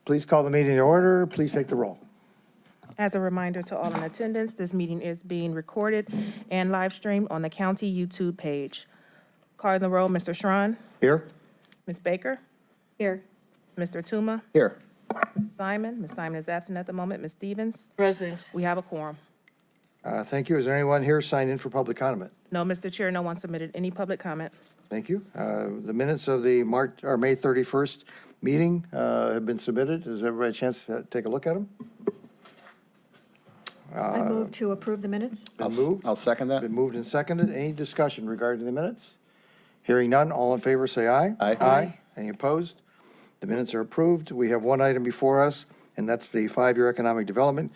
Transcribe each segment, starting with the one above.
Please call the meeting to order. Please take the roll. As a reminder to all in attendance, this meeting is being recorded and live streamed on the county YouTube page. Calling the roll, Mr. Schron. Here? Ms. Baker. Here. Mr. Tuma. Here. Simon. Ms. Simon is absent at the moment. Ms. Stevens. Present. We have a quorum. Thank you. Is there anyone here signed in for public comment? No, Mr. Chair, no one submitted any public comment. Thank you. The minutes of the May 31st meeting have been submitted. Has everybody a chance to take a look at them? I move to approve the minutes. I'll second that. Been moved and seconded. Any discussion regarding the minutes? Hearing none, all in favor say aye. Aye. Aye. Any opposed? The minutes are approved. We have one item before us, and that's the 5-year economic development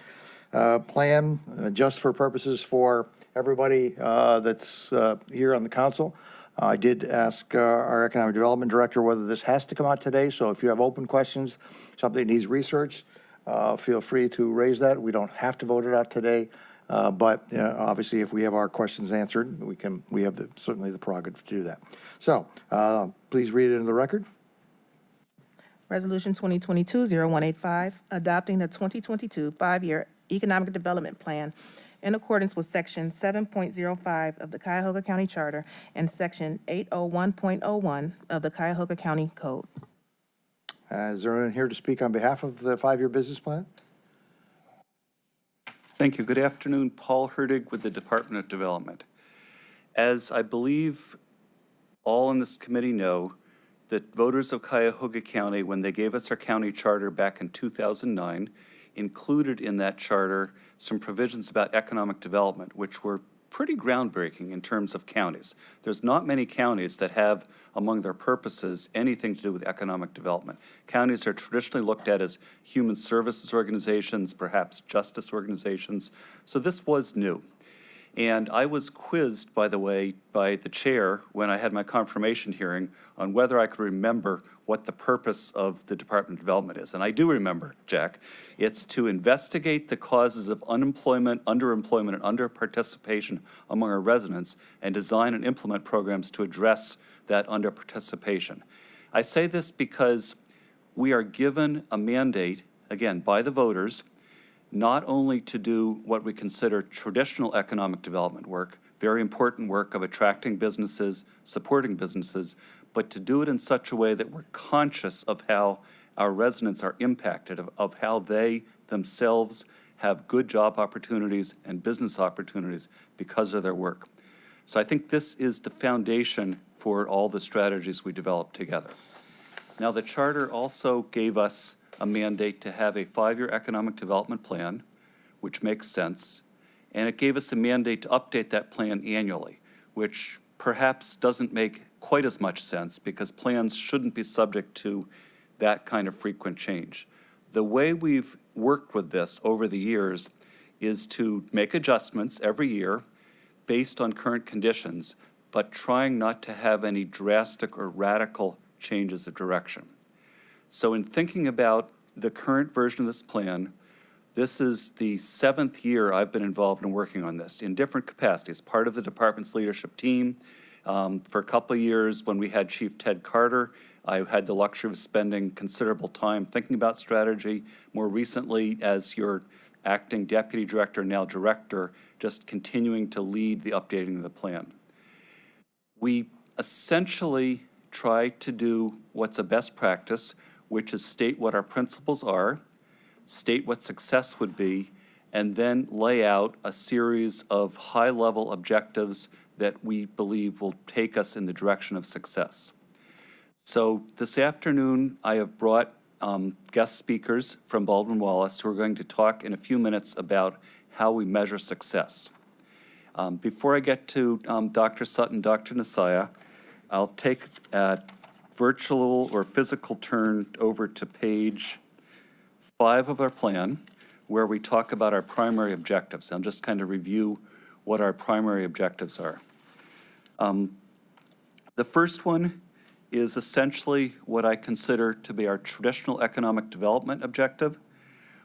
plan, just for purposes for everybody that's here on the council. I did ask our economic development director whether this has to come out today, so if you have open questions, something that needs research, feel free to raise that. We don't have to vote it out today, but obviously if we have our questions answered, we have certainly the prerogative to do that. So please read it into the record. Resolution 2022-0185, adopting the 2022 5-year economic development plan in accordance with Section 7.05 of the Cuyahoga County Charter and Section 801.01 of the Cuyahoga County Code. Is there anyone here to speak on behalf of the 5-year business plan? Thank you. Good afternoon. Paul Herdig with the Department of Development. As I believe all in this committee know, that voters of Cuyahoga County, when they gave us our county charter back in 2009, included in that charter some provisions about economic development, which were pretty groundbreaking in terms of counties. There's not many counties that have among their purposes anything to do with economic development. Counties are traditionally looked at as human services organizations, perhaps justice organizations. So this was new. And I was quizzed, by the way, by the chair when I had my confirmation hearing on whether I could remember what the purpose of the Department of Development is. And I do remember, Jack. It's to investigate the causes of unemployment, underemployment, and underparticipation among our residents and design and implement programs to address that underparticipation. I say this because we are given a mandate, again, by the voters, not only to do what we consider traditional economic development work, very important work of attracting businesses, supporting businesses, but to do it in such a way that we're conscious of how our residents are impacted, of how they themselves have good job opportunities and business opportunities because of their work. So I think this is the foundation for all the strategies we develop together. Now, the charter also gave us a mandate to have a 5-year economic development plan, which makes sense, and it gave us a mandate to update that plan annually, which perhaps doesn't make quite as much sense because plans shouldn't be subject to that kind of frequent change. The way we've worked with this over the years is to make adjustments every year based on current conditions, but trying not to have any drastic or radical changes of direction. So in thinking about the current version of this plan, this is the 7th year I've been involved in working on this in different capacities, part of the department's leadership team. For a couple of years when we had Chief Ted Carter, I had the luxury of spending considerable time thinking about strategy. More recently, as your acting deputy director, now director, just continuing to lead the updating of the plan. We essentially try to do what's a best practice, which is state what our principles are, state what success would be, and then lay out a series of high-level objectives that we believe will take us in the direction of success. So this afternoon, I have brought guest speakers from Baldwin Wallace who are going to talk in a few minutes about how we measure success. Before I get to Dr. Sutton, Dr. Nasaya, I'll take a virtual or physical turn over to page 5 of our plan, where we talk about our primary objectives. I'll just kind of review what our primary objectives are. The first one is essentially what I consider to be our traditional economic development objective.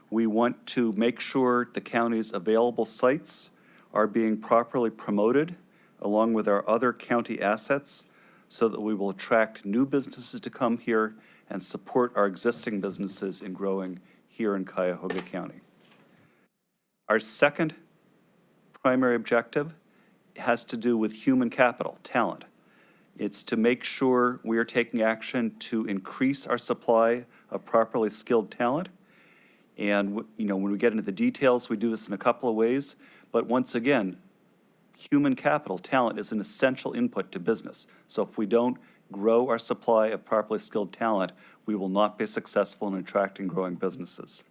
We want to make sure the county's available sites are being properly promoted along with our other county assets so that we will attract new businesses to come here and support our existing businesses in growing here in Cuyahoga County. Our second primary objective has to do with human capital, talent. It's to make sure we are taking action to increase our supply of properly skilled talent. And, when we get into the details, we do this in a couple of ways. But once again, human capital, talent, is an essential input to business. So if we don't grow our supply of properly skilled talent, we will not be successful in attracting and growing businesses.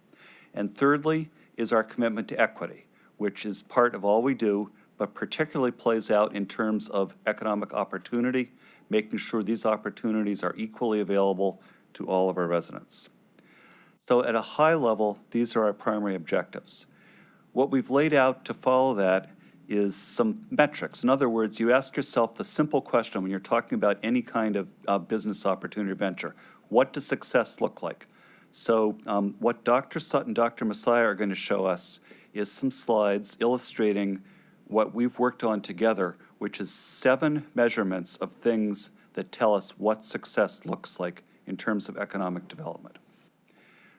And thirdly is our commitment to equity, which is part of all we do, but particularly plays out in terms of economic opportunity, making sure these opportunities are equally available to all of our residents. So at a high level, these are our primary objectives. What we've laid out to follow that is some metrics. In other words, you ask yourself the simple question when you're talking about any kind of business opportunity or venture: what does success look like? So what Dr. Sutton and Dr. Messiah are going to show us is some slides illustrating what we've worked on together, which is 7 measurements of things that tell us what success looks like in terms of economic development.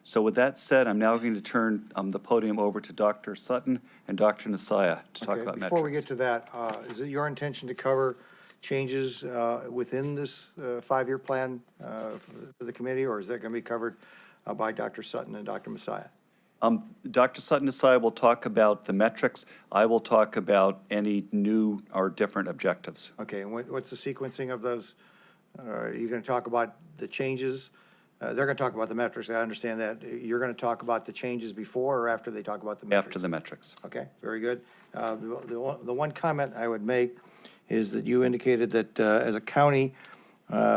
So with that said, I'm now going to turn the podium over to Dr. Sutton and Dr. Messiah to talk about metrics. Before we get to that, is it your intention to cover changes within this 5-year plan for the committee, or is that going to be covered by Dr. Sutton and Dr. Messiah? Dr. Sutton and Messiah will talk about the metrics. I will talk about any new or different objectives. Okay, and what's the sequencing of those? Are you going to talk about the changes? They're going to talk about the metrics, I understand that. You're going to talk about the changes before or after they talk about the metrics? After the metrics. Okay, very good. The one comment I would make is that you indicated that as a county,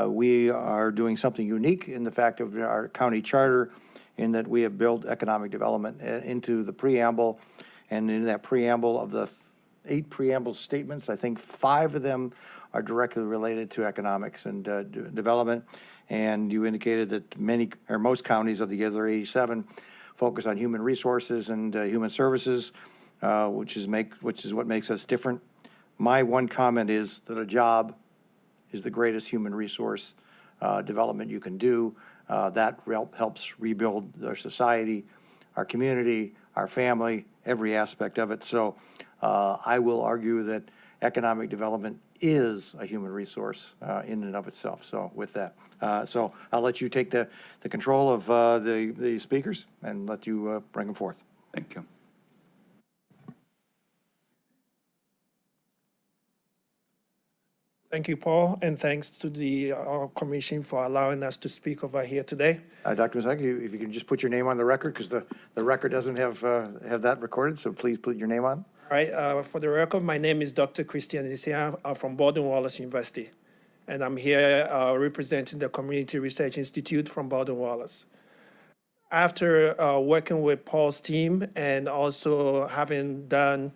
we are doing something unique in the fact of our county charter, in that we have built economic development into the preamble. And in that preamble, of the 8 preamble statements, I think 5 of them are directly related to economics and development. And you indicated that many or most counties of the other 87 focus on human resources and human services, which is what makes us different. My one comment is that a job is the greatest human resource development you can do. That helps rebuild our society, our community, our family, every aspect of it. So I will argue that economic development is a human resource in and of itself. So with that, so I'll let you take the control of the speakers and let you bring them forth. Thank you. Thank you, Paul, and thanks to the commission for allowing us to speak over here today. Dr. Mazaki, if you can just put your name on the record, because the record doesn't have that recorded, so please put your name on. All right, for the record, my name is Dr. Christian Isia from Baldwin-Wallace University, and I'm here representing the Community Research Institute from Baldwin-Wallace. After working with Paul's team and also having done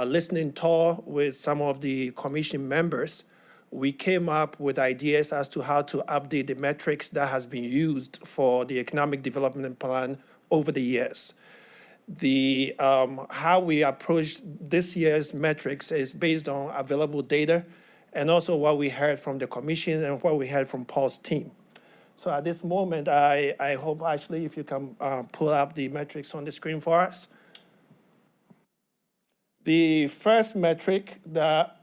listening tour with some of the commission members, we came up with ideas as to how to update the metrics that has been used for the economic development plan over the years. The how we approach this year's metrics is based on available data and also what we heard from the commission and what we heard from Paul's team. So at this moment, I hope actually if you can pull up the metrics on the screen for us. The first metric that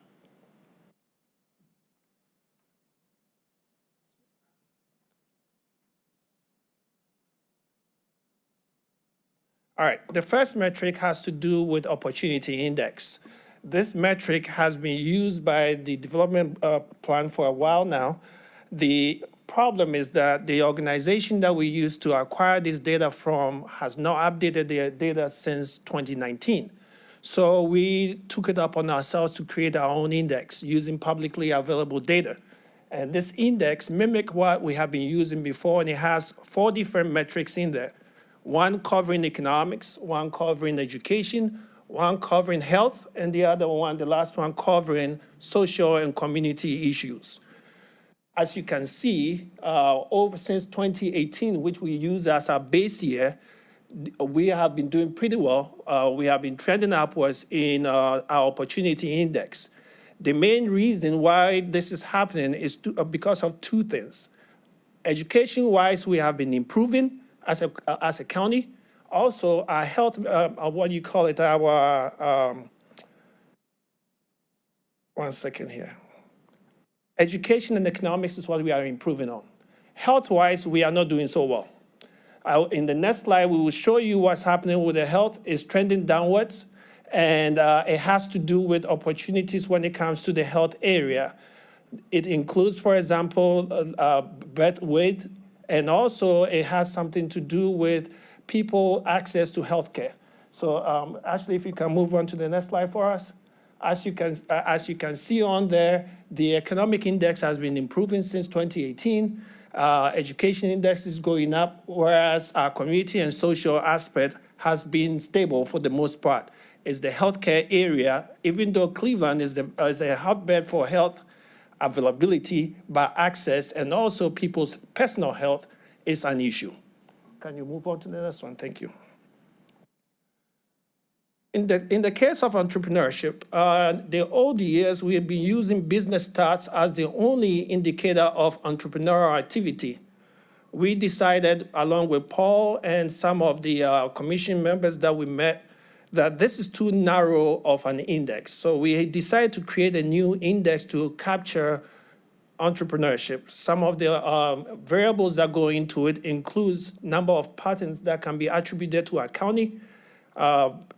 the first metric has to do with opportunity index. This metric has been used by the development plan for a while now. The problem is that the organization that we use to acquire this data from has not updated their data since 2019. So we took it upon ourselves to create our own index using publicly available data. And this index mimics what we have been using before, and it has 4 different metrics in there. One covering economics, one covering education, one covering health, and the other one, the last one, covering social and community issues. As you can see, over since 2018, which we use as our base year, we have been doing pretty well. We have been trending upwards in our opportunity index. The main reason why this is happening is because of 2 things. Education-wise, we have been improving as a county. Also, our health, what you call it, our, one second here. Education and economics is what we are improving on. Health-wise, we are not doing so well. In the next slide, we will show you what's happening with the health. It's trending downwards, and it has to do with opportunities when it comes to the health area. It includes, for example, birth weight, and also it has something to do with people access to healthcare. So Ashley, if you can move on to the next slide for us. As you can see on there, the economic index has been improving since 2018. Education index is going up, whereas our community and social aspect has been stable for the most part. It's the healthcare area, even though Cleveland is a hotbed for health availability, but access and also people's personal health is an issue. Can you move on to the next one? Thank you. In the case of entrepreneurship, the old years, we have been using business stats as the only indicator of entrepreneurial activity. We decided, along with Paul and some of the commission members that we met, that this is too narrow of an index. So we decided to create a new index to capture entrepreneurship. Some of the variables that go into it includes number of patents that can be attributed to our county.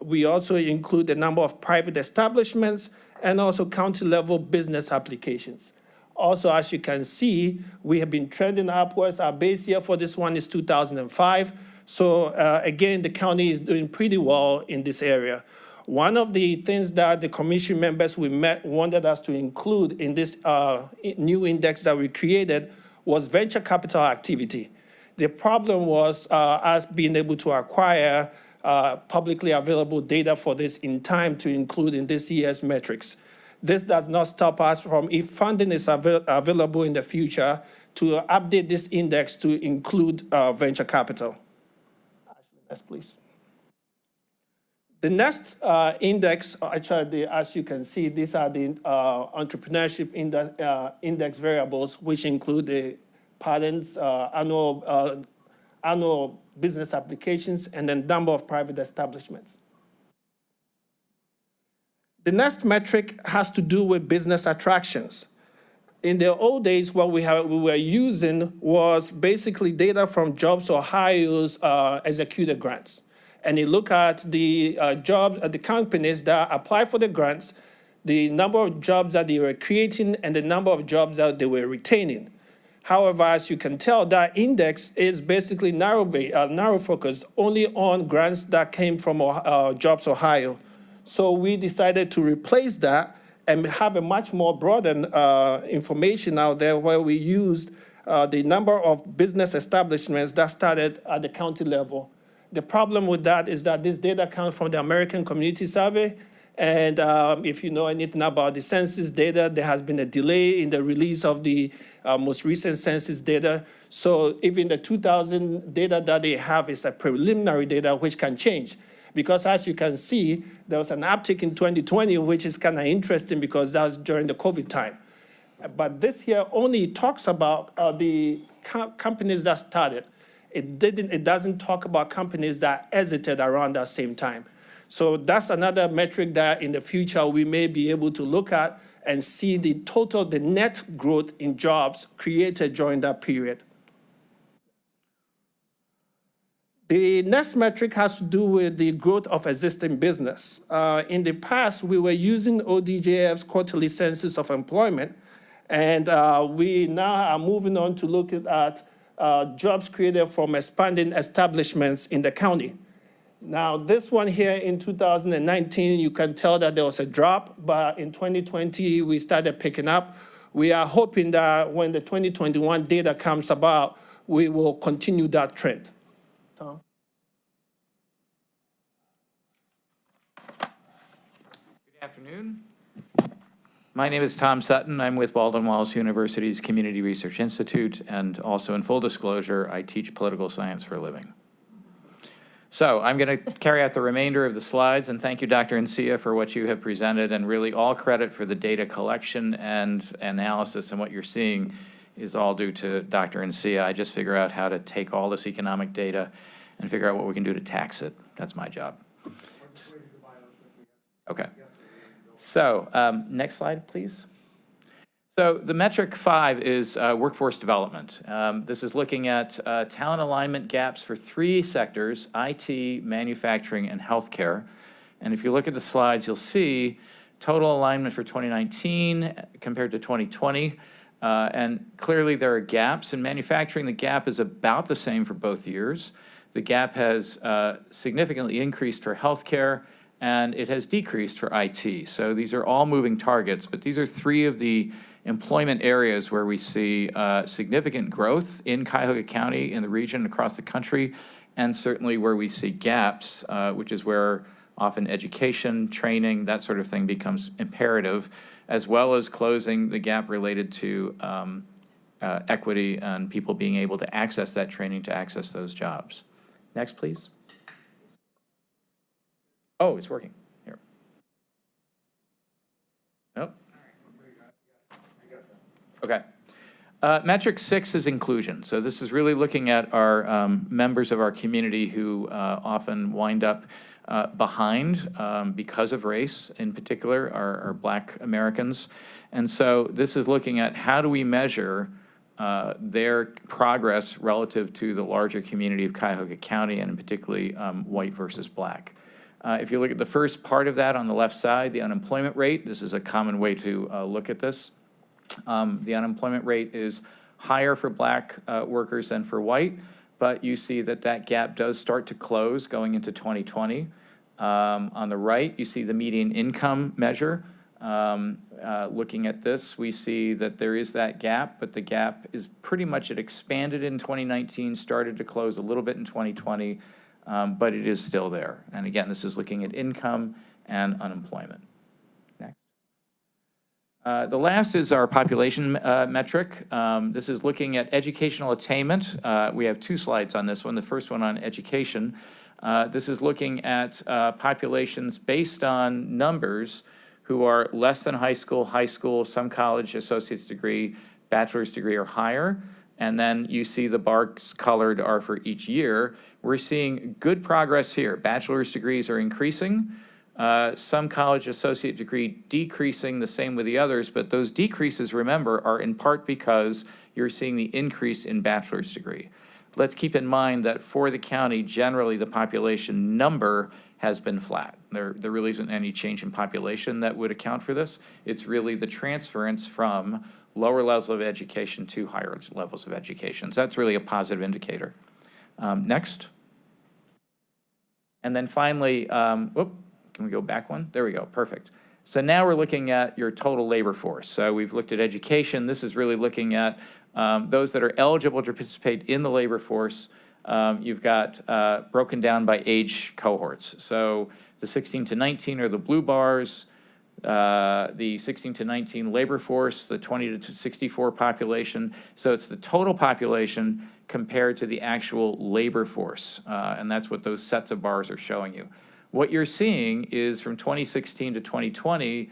We also include the number of private establishments and also county-level business applications. Also, as you can see, we have been trending upwards. Our base year for this one is 2005. So again, the county is doing pretty well in this area. One of the things that the commission members we met wanted us to include in this new index that we created was venture capital activity. The problem was us being able to acquire publicly available data for this in time to include in this year's metrics. This does not stop us from, if funding is available in the future, to update this index to include venture capital. Next, please. The next index, actually, as you can see, these are the entrepreneurship index variables, which include the patents, annual business applications, and then number of private establishments. The next metric has to do with business attractions. In the old days, what we were using was basically data from Jobs Ohio's executed grants. And you look at the the companies that apply for the grants, the number of jobs that they were creating, and the number of jobs that they were retaining. However, as you can tell, that index is basically narrow focused only on grants that came from Jobs Ohio. So we decided to replace that and have a much more broadened information out there where we used the number of business establishments that started at the county level. The problem with that is that this data comes from the American Community Survey. And if you know anything about the census data, there has been a delay in the release of the most recent census data. So even the 2000 data that they have is a preliminary data which can change. Because as you can see, there was an uptick in 2020, which is kind of interesting because that was during the COVID time. But this here only talks about the companies that started. It doesn't talk about companies that exited around that same time. So that's another metric that in the future we may be able to look at and see the net growth in jobs created during that period. The next metric has to do with the growth of existing business. In the past, we were using ODJF's quarterly census of employment, and we now are moving on to look at jobs created from expanding establishments in the county. Now, this one here in 2019, you can tell that there was a drop, but in 2020, we started picking up. We are hoping that when the 2021 data comes about, we will continue that trend. Tom? Good afternoon. My name is Tom Sutton. I'm with Walden Wallace University's Community Research Institute, and also in full disclosure, I teach political science for a living. So I'm going to carry out the remainder of the slides, and thank you, Dr. Encia, for what you have presented, and really all credit for the data collection and analysis, and what you're seeing is all due to Dr. Ancia. I just figure out how to take all this economic data and figure out what we can do to tax it. That's my job. Okay. So next slide, please. So the metric 5 is workforce development. This is looking at talent alignment gaps for 3 sectors: IT, manufacturing, and healthcare. And if you look at the slides, you'll see total alignment for 2019 compared to 2020. And clearly there are gaps. In manufacturing, the gap is about the same for both years. The gap has significantly increased for healthcare, and it has decreased for IT. So these are all moving targets, but these are 3 of the employment areas where we see significant growth in Cuyahoga County, in the region, across the country, and certainly where we see gaps, which is where often education, training, that sort of thing becomes imperative, as well as closing the gap related to equity and people being able to access that training to access those jobs. Next, please. Oh, it's working. Here. Nope. Okay. Metric 6 is inclusion. So this is really looking at our members of our community who often wind up behind because of race, in particular, our Black Americans. And so this is looking at how do we measure their progress relative to the larger community of Cuyahoga County, and in particularly white versus Black. If you look at the first part of that on the left side, the unemployment rate, this is a common way to look at this. The unemployment rate is higher for Black workers than for white, but you see that that gap does start to close going into 2020. On the right, you see the median income measure. Looking at this, we see that there is that gap, but the gap is pretty much, it expanded in 2019, started to close a little bit in 2020, but it is still there. And again, this is looking at income and unemployment. The last is our population metric. This is looking at educational attainment. We have 2 slides on this one. The first one on education. This is looking at populations based on numbers who are less than high school, some college, associate's degree, bachelor's degree or higher. And then you see the bars colored are for each year. We're seeing good progress here. Bachelor's degrees are increasing. Some college associate degree decreasing, the same with the others, but those decreases, remember, are in part because you're seeing the increase in bachelor's degree. Let's keep in mind that for the county, generally the population number has been flat. There really isn't any change in population that would account for this. It's really the transference from lower levels of education to higher levels of education. So that's really a positive indicator. Next. And then finally, can we go back one? There we go, perfect. So now we're looking at your total labor force. So we've looked at education. This is really looking at those that are eligible to participate in the labor force. You've got broken down by age cohorts. So the 16 to 19 are the blue bars, the 16 to 19 labor force, the 20 to 64 population. So it's the total population compared to the actual labor force. And that's what those sets of bars are showing you. What you're seeing is from 2016 to 2020,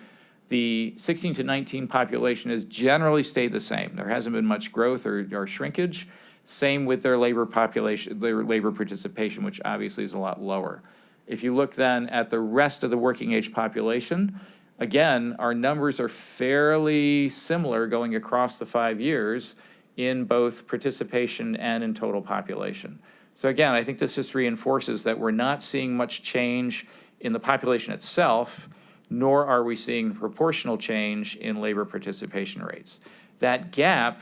the 16 to 19 population has generally stayed the same. There hasn't been much growth or shrinkage. Same with their labor population, their labor participation, which obviously is a lot lower. If you look then at the rest of the working age population, again, our numbers are fairly similar going across the 5 years in both participation and in total population. So again, I think this just reinforces that we're not seeing much change in the population itself, nor are we seeing proportional change in labor participation rates. That gap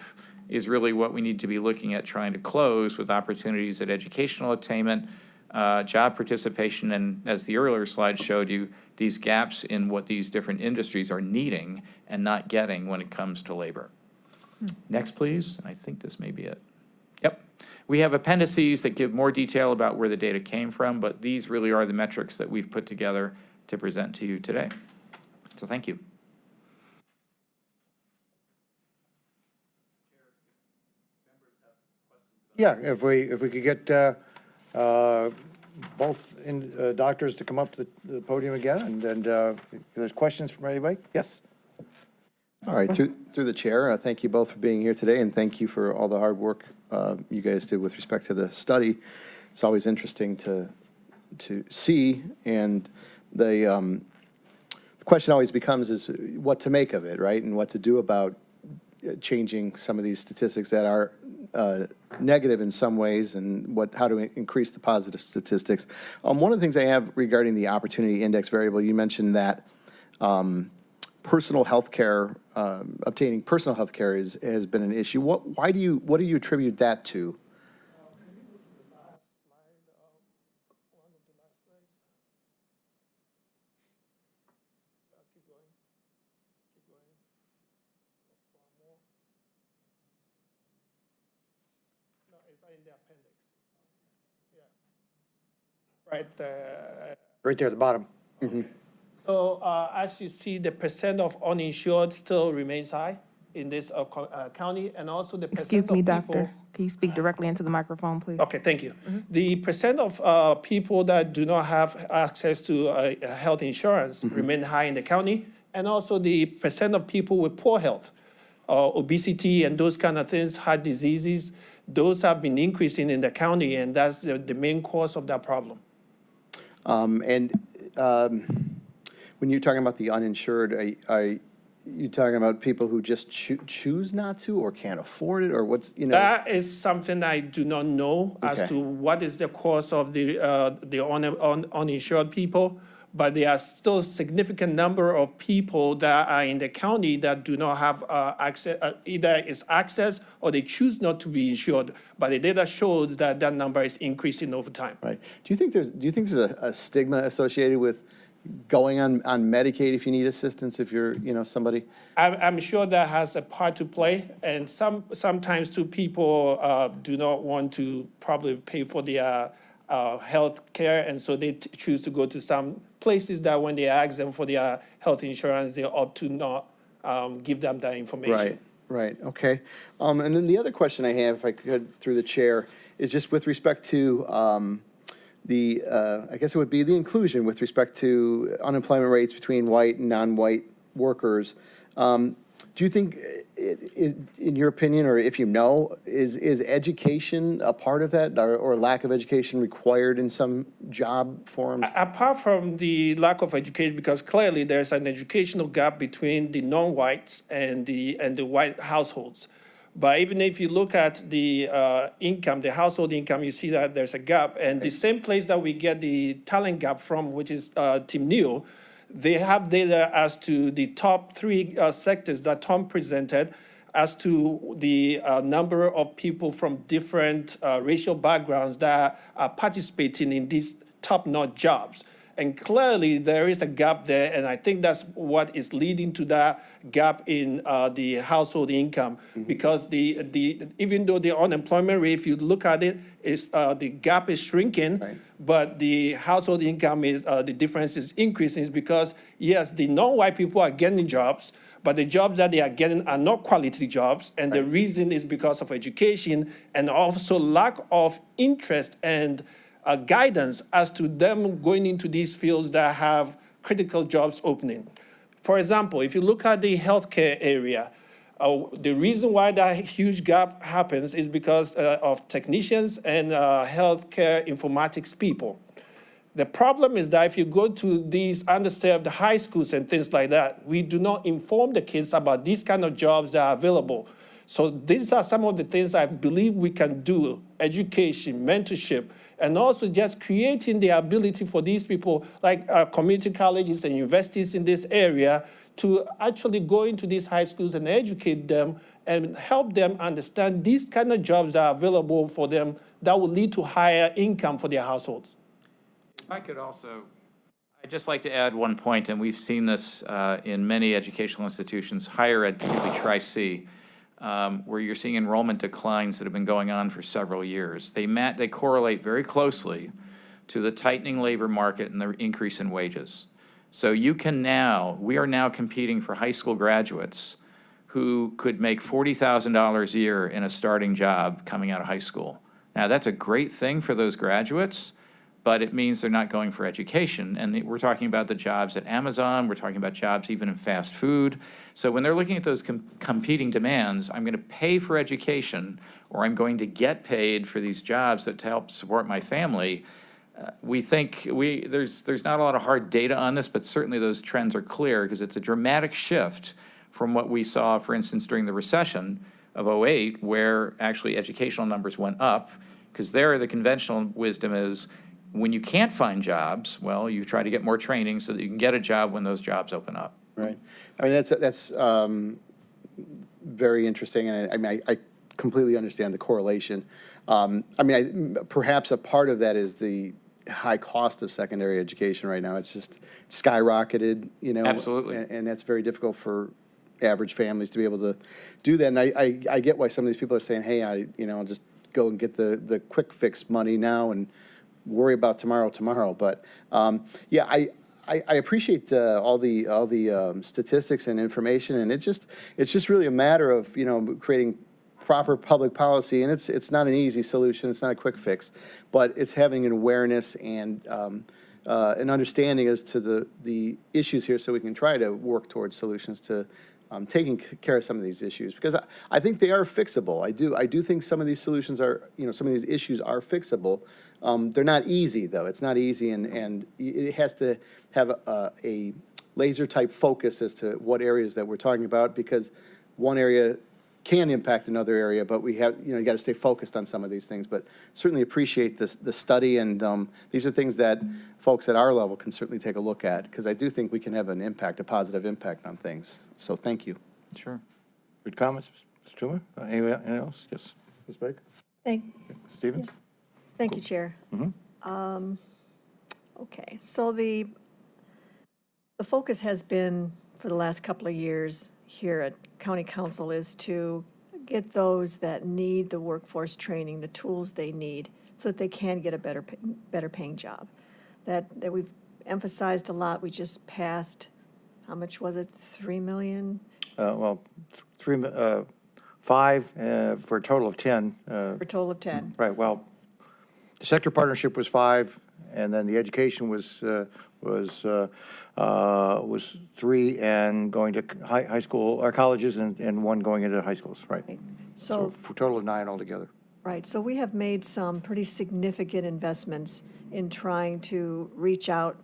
is really what we need to be looking at trying to close with opportunities at educational attainment, job participation, and as the earlier slide showed you, these gaps in what these different industries are needing and not getting when it comes to labor. Next, please. I think this may be it. Yep. We have appendices that give more detail about where the data came from, but these really are the metrics that we've put together to present to you today. So thank you. Yeah, if we could get both doctors to come up to the podium again, and if there's questions from anybody. Yes. All right, through the chair, thank you both for being here today, and thank you for all the hard work you guys did with respect to the study. It's always interesting to see, and the question always becomes is what to make of it, right? And what to do about changing some of these statistics that are negative in some ways, and how to increase the positive statistics. One of the things I have regarding the opportunity index variable, you mentioned that personal health care, obtaining personal health care has been an issue. What do you attribute that to? Right there. Right there at the bottom. So as you see, the percent of uninsured still remains high in this county, and also the percent Excuse me, of people. doctor. Can you speak directly into the microphone, please? Okay, thank you. The percent of people that do not have access to health insurance remain high in the county, and also the percent of people with poor health, obesity and those kind of things, heart diseases, those have been increasing in the county, and that's the main cause of that problem. When you're talking about the uninsured, are you talking about people who just choose not to or can't afford it, or what's, That is something I do not know as Okay. to what is the cause of the uninsured people, but there are still significant number of people that are in the county that do not have access, either is access or they choose not to be insured. But the data shows that that number is increasing over time. Right. Do you think there's a stigma associated with going on Medicaid if you need assistance, if you're, somebody? I'm sure that has a part to play, and sometimes too people do not want to probably pay for their health care, and so they choose to go to some places that when they ask them for their health insurance, they opt to not give them that information. Right, okay. And then the other question I have, if I could, through the chair, is just with respect to I guess it would be the inclusion with respect to unemployment rates between white and non-white workers. Do you think, in your opinion, or if you know, is education a part of that, or lack of education required in some job forms? Apart from the lack of education, because clearly there's an educational gap between the non-whites and the white households. But even if you look at the income, the household income, you see that there's a gap. And the same place that we get the talent gap from, which is Team Neo, they have data as to the top three sectors that Tom presented as to the number of people from different racial backgrounds that are participating in these top-notch jobs. And clearly, there is a gap there, and I think that's what is leading to that gap in the household income. Because even though the unemployment rate, if you look at it, is the gap is shrinking, Right. but the household income is the difference is increasing. Is because yes, the non-white people are getting jobs, but the jobs that they are getting are not quality jobs, and the reason is because of education and also lack of interest and guidance as to them going into these fields that have critical jobs opening. For example, if you look at the healthcare area, the reason why that huge gap happens is because of technicians and healthcare informatics people. The problem is that if you go to these underserved high schools and things like that, we do not inform the kids about these kind of jobs that are available. So these are some of the things I believe we can do: education, mentorship, and also just creating the ability for these people, like community colleges and universities in this area, to actually go into these high schools and educate them and help them understand these kind of jobs that are available for them that will lead to higher income for their households. If I could also, I'd just like to add one point, and we've seen this in many educational institutions, higher ed, particularly Tri-C, where you're seeing enrollment declines that have been going on for several years. They correlate very closely to the tightening labor market and the increase in wages. So we are now competing for high school graduates who could make $40,000 a year in a starting job coming out of high school. Now, that's a great thing for those graduates, but it means they're not going for education. And we're talking about the jobs at Amazon, we're talking about jobs even in fast food. So when they're looking at those competing demands, I'm going to pay for education, or I'm going to get paid for these jobs that to help support my family. We think there's not a lot of hard data on this, but certainly those trends are clear because it's a dramatic shift from what we saw, for instance, during the recession of '08, where actually educational numbers went up, because there the conventional wisdom is when you can't find jobs, well, you try to get more training so that you can get a job when those jobs open up. Right. I mean, that's very interesting, and I mean, I completely understand the correlation. I mean, perhaps a part of that is the high cost of secondary education right now. It's just skyrocketed, you know. Absolutely. And that's very difficult for average families to be able to do that. And I get why some of these people are saying, hey, I'll just go and get the quick fix money now and worry about tomorrow. But yeah, I appreciate all the statistics and information, and it's just really a matter of creating proper public policy, and it's not an easy solution. It's not a quick fix, but it's having an awareness and an understanding as to the issues here, so we can try to work towards solutions to taking care of some of these issues, because I think they are fixable. I do think some of these solutions are, some of these issues are fixable. They're not easy, though. It's not easy, and it has to have a laser type focus as to what areas that we're talking about, because one area can impact another area, but we have, you got to stay focused on some of these things. But certainly appreciate the study, and these are things that folks at our level can certainly take a look at, because I do think we can have an impact, a positive impact on things. So thank you. Sure. Good comments, Mr. Tuma. Anything else? Yes, Ms. Baker? Stevens? Thank you, Chair. Okay, so the focus has been for the last couple of years here at County Council is to get those that need the workforce training, the tools they need, so that they can get a better paying job. That we've emphasized a lot. We just passed, how much was it, 3 million? Well, 5 for a total of 10. For a total of 10. Right, well, the sector partnership was 5, and then the education was 3, and going to high school or colleges, and 1 going into high schools, right? Right. So for a total of 9 altogether. Right, so we have made some pretty significant investments in trying to reach out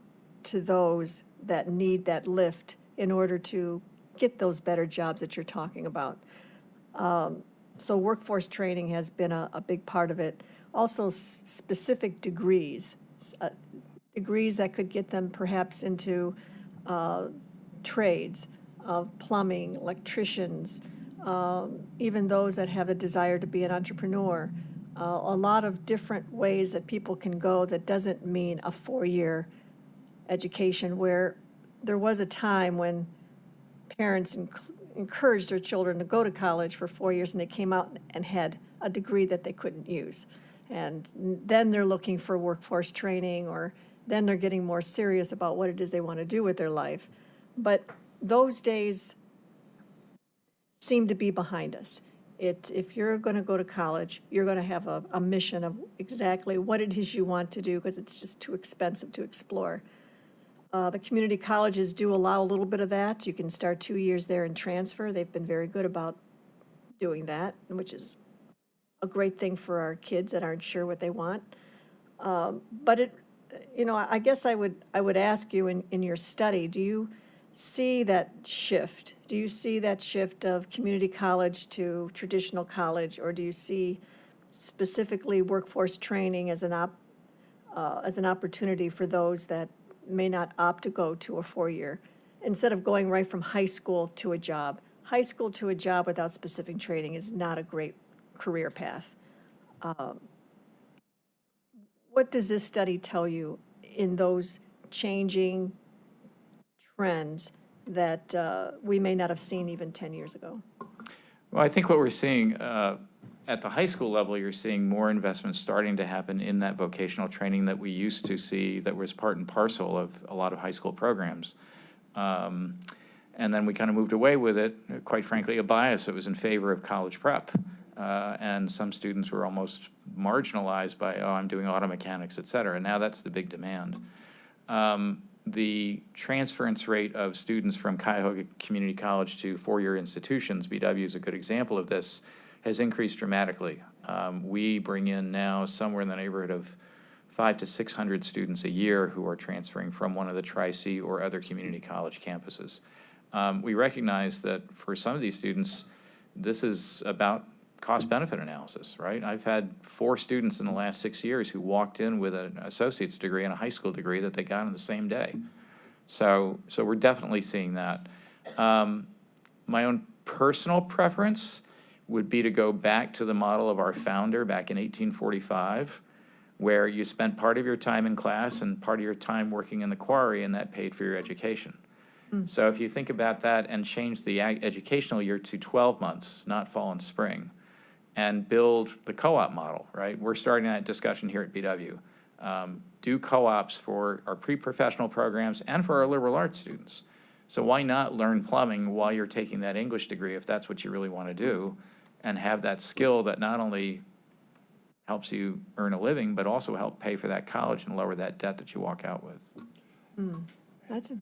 to those that need that lift in order to get those better jobs that you're talking about. So workforce training has been a big part of it. Also specific degrees, degrees that could get them perhaps into trades of plumbing, electricians, even those that have a desire to be an entrepreneur. A lot of different ways that people can go that doesn't mean a 4-year education, where there was a time when parents encouraged their children to go to college for 4 years, and they came out and had a degree that they couldn't use. And then they're looking for workforce training, or then they're getting more serious about what it is they want to do with their life. But those days seem to be behind us. If you're going to go to college, you're going to have a mission of exactly what it is you want to do, because it's just too expensive to explore. The community colleges do allow a little bit of that. You can start 2 years there and transfer. They've been very good about doing that, which is a great thing for our kids that aren't sure what they want. But I guess I would ask you in your study, do you see that shift? Do you see that shift of community college to traditional college, or do you see specifically workforce training as an opportunity for those that may not opt to go to a 4-year, instead of going right from high school to a job? High school to a job without specific training is not a great career path. What does this study tell you in those changing trends that we may not have seen even 10 years ago? Well, I think what we're seeing at the high school level, you're seeing more investments starting to happen in that vocational training that we used to see that was part and parcel of a lot of high school programs. And then we kind of moved away with it, quite frankly, a bias that was in favor of college prep. And some students were almost marginalized by, oh, I'm doing auto mechanics, et cetera. Now that's the big demand. The transference rate of students from Cuyahoga Community College to four-year institutions, BW is a good example of this, has increased dramatically. We bring in now somewhere in the neighborhood of 500 to 600 students a year who are transferring from one of the Tri-C or other community college campuses. We recognize that for some of these students, this is about cost-benefit analysis, right? I've had 4 students in the last 6 years who walked in with an associate's degree and a high school degree that they got on the same day. So we're definitely seeing that. My own personal preference would be to go back to the model of our founder back in 1845, where you spent part of your time in class and part of your time working in the quarry, and that paid for your education. So if you think about that and change the educational year to 12 months, not fall and spring, and build the co-op model, right? We're starting that discussion here at BW. Do co-ops for our pre-professional programs and for our liberal arts students. So why not learn plumbing while you're taking that English degree if that's what you really want to do, and have that skill that not only helps you earn a living, but also help pay for that college and lower that debt that you walk out with. That's a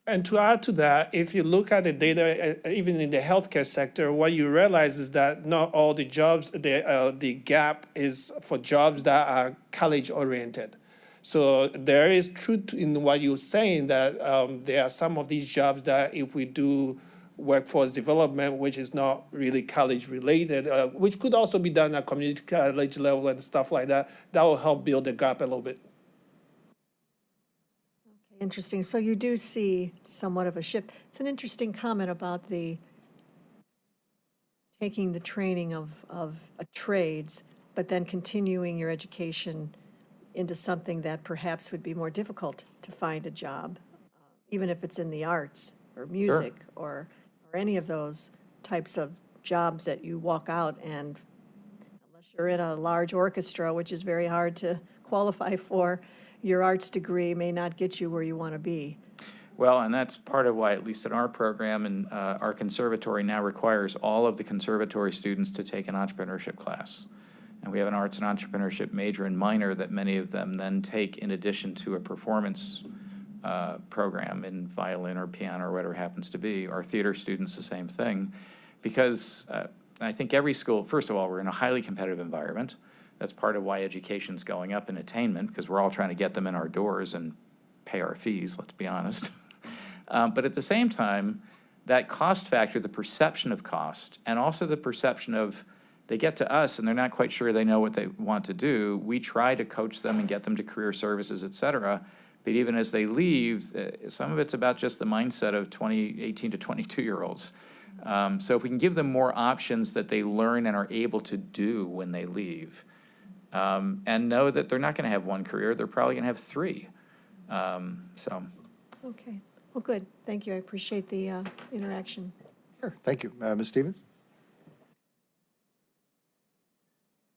And to add to that, if you look at the data, even in the healthcare sector, what you realize is that not all the jobs, the gap is for jobs that are college-oriented. So there is truth in what you're saying, that there are some of these jobs that if we do workforce development, which is not really college-related, which could also be done at community college level and stuff like that, that will help build the gap a little bit. interesting. So you do see somewhat of a shift. It's an interesting comment about the taking the training of trades, but then continuing your education into something that perhaps would be more difficult to find a job, even if it's in the arts or music or any of those types of jobs that you walk out, and unless you're in a large orchestra, which is very hard to qualify for, your arts degree may not get you where you want to be. Well, and that's part of why, at least in our program, and our conservatory now requires all of the conservatory students to take an entrepreneurship class. And we have an arts and entrepreneurship major and minor that many of them then take in addition to a performance program in violin or piano or whatever it happens to be. Our theater students, the same thing. Because I think every school, first of all, we're in a highly competitive environment. That's part of why education's going up in attainment, because we're all trying to get them in our doors and pay our fees, let's be honest. But at the same time, that cost factor, the perception of cost, and also the perception of they get to us and they're not quite sure they know what they want to do, we try to coach them and get them to career services, et cetera. But even as they leave, some of it's about just the mindset of 18 to 22-year-olds. So if we can give them more options that they learn and are able to do when they leave, and know that they're not going to have one career, they're probably going to have 3. Okay, well, good. Thank you. I appreciate the interaction. Sure, thank you. Ms. Stevens?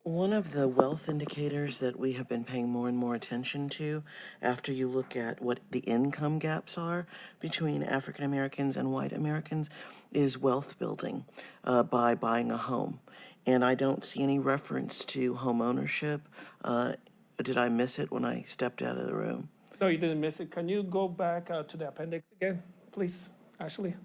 One of the wealth indicators that we have been paying more and more attention to, after you look at what the income gaps are between African Americans and white Americans, is wealth building by buying a home. And I don't see any reference to home ownership. Did I miss it when I stepped out of the room? No, you didn't miss it. Can you go back to the appendix again, please, Ashley?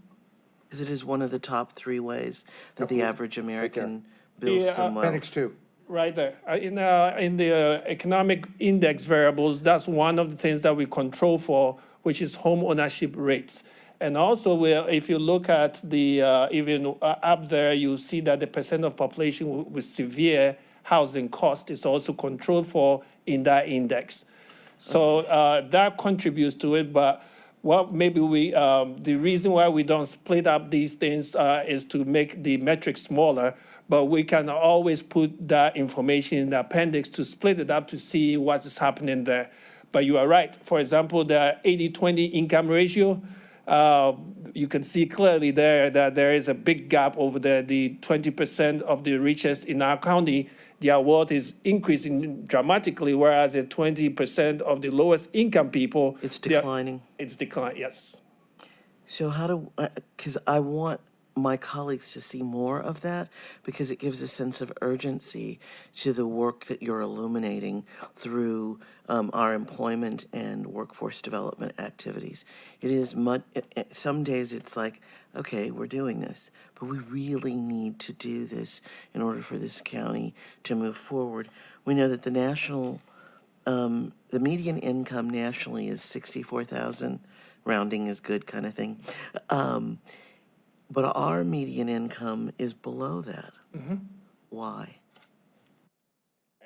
Because it is one of the top 3 ways that the average American builds some wealth. Appendix 2. Right there. In the economic index variables, that's one of the things that we control for, which is home ownership rates. And also, if you look at the, even up there, you see that the percent of population with severe housing cost is also controlled for in that index. So that contributes to it, but what maybe the reason why we don't split up these things is to make the metrics smaller, but we can always put that information in the appendix to split it up to see what is happening there. But you are right. For example, the 80-20 income ratio, you can see clearly there that there is a big gap over there. The 20% of the richest in our county, their wealth is increasing dramatically, whereas the 20% of the lowest income people, It's declining. it's declining, yes. So how do, because I want my colleagues to see more of that because it gives a sense of urgency to the work that you're illuminating through our employment and workforce development activities. It is much, some days it's like, okay, we're doing this, but we really need to do this in order for this county to move forward. We know that the national, the median income nationally is 64,000. Rounding is good kind of thing. But our median income is below that. Why?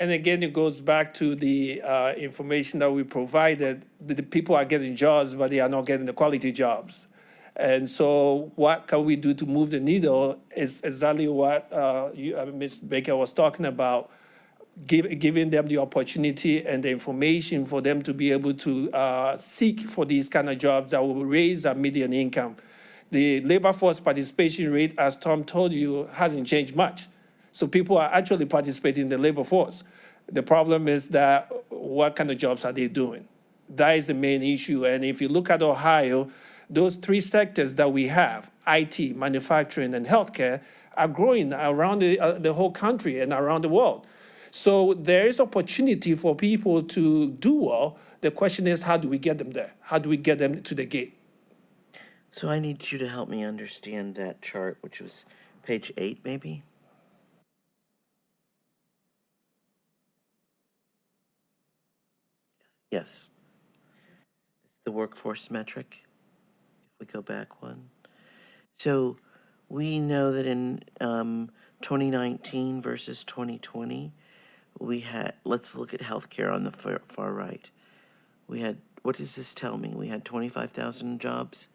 And again, it goes back to the information that we provided. The people are getting jobs, but they are not getting the quality jobs. And so what can we do to move the needle is exactly what Ms. Baker was talking about, giving them the opportunity and the information for them to be able to seek for these kind of jobs that will raise their median income. The labor force participation rate, as Tom told you, hasn't changed much. So people are actually participating in the labor force. The problem is that what kind of jobs are they doing? That is the main issue. And if you look at Ohio, those three sectors that we have, IT, manufacturing, and healthcare, are growing around the whole country and around the world. So there is opportunity for people to do well. The question is, how do we get them there? How do we get them to the gate? So I need you to help me understand that chart, which was page 8, maybe? Yes. The workforce metric, if we go back one. So we know that in 2019 versus 2020, we had, let's look at healthcare on the far right. We had, what does this tell me? We had 25,000 jobs?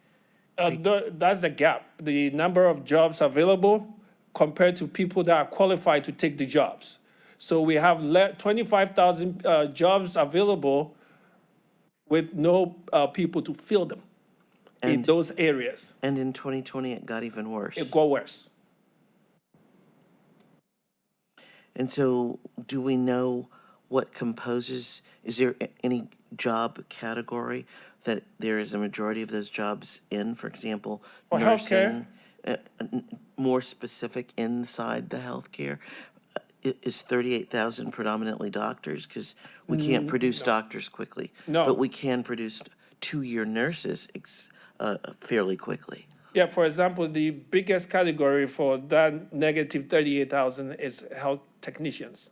That's the gap, the number of jobs available compared to people that are qualified to take the jobs. So we have 25,000 jobs available with no people to fill them in those areas. And in 2020, it got even worse. It got worse. And so do we know what composes, is there any job category that there is a majority of those jobs in, for example, For nursing, more specific inside the healthcare? Is 38,000 predominantly doctors? Because we can't produce doctors quickly. No. But we can produce 2-year nurses fairly quickly. Yeah, for example, the biggest category for that negative 38,000 is health technicians,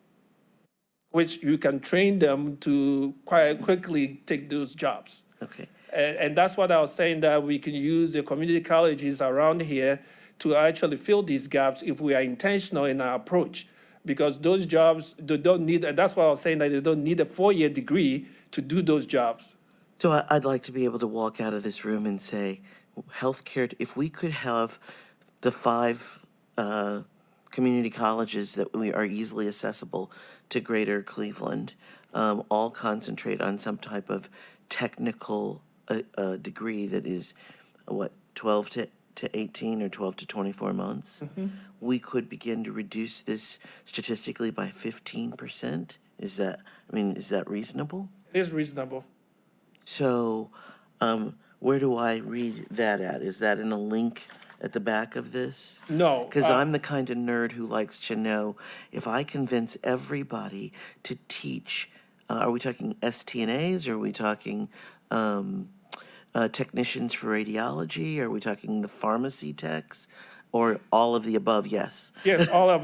which you can train them to quite quickly take those jobs. Okay. And that's what I was saying, that we can use the community colleges around here to actually fill these gaps if we are intentional in our approach. Because those jobs, they don't need, and that's why I was saying that they don't need a 4-year degree to do those jobs. So I'd like to be able to walk out of this room and say, healthcare, if we could have the 5 community colleges that we are easily accessible to Greater Cleveland, all concentrate on some type of technical degree that is, 12 to 18 or 12 to 24 months, we could begin to reduce this statistically by 15%. Is that reasonable? It is reasonable. So, where do I read that at? Is that in a link at the back of this? No. Because I'm the kind of nerd who likes to know if I convince everybody to teach, are we talking STNAs? Are we talking technicians for radiology? Are we talking the pharmacy techs? Or all of the above, yes? Yes, all of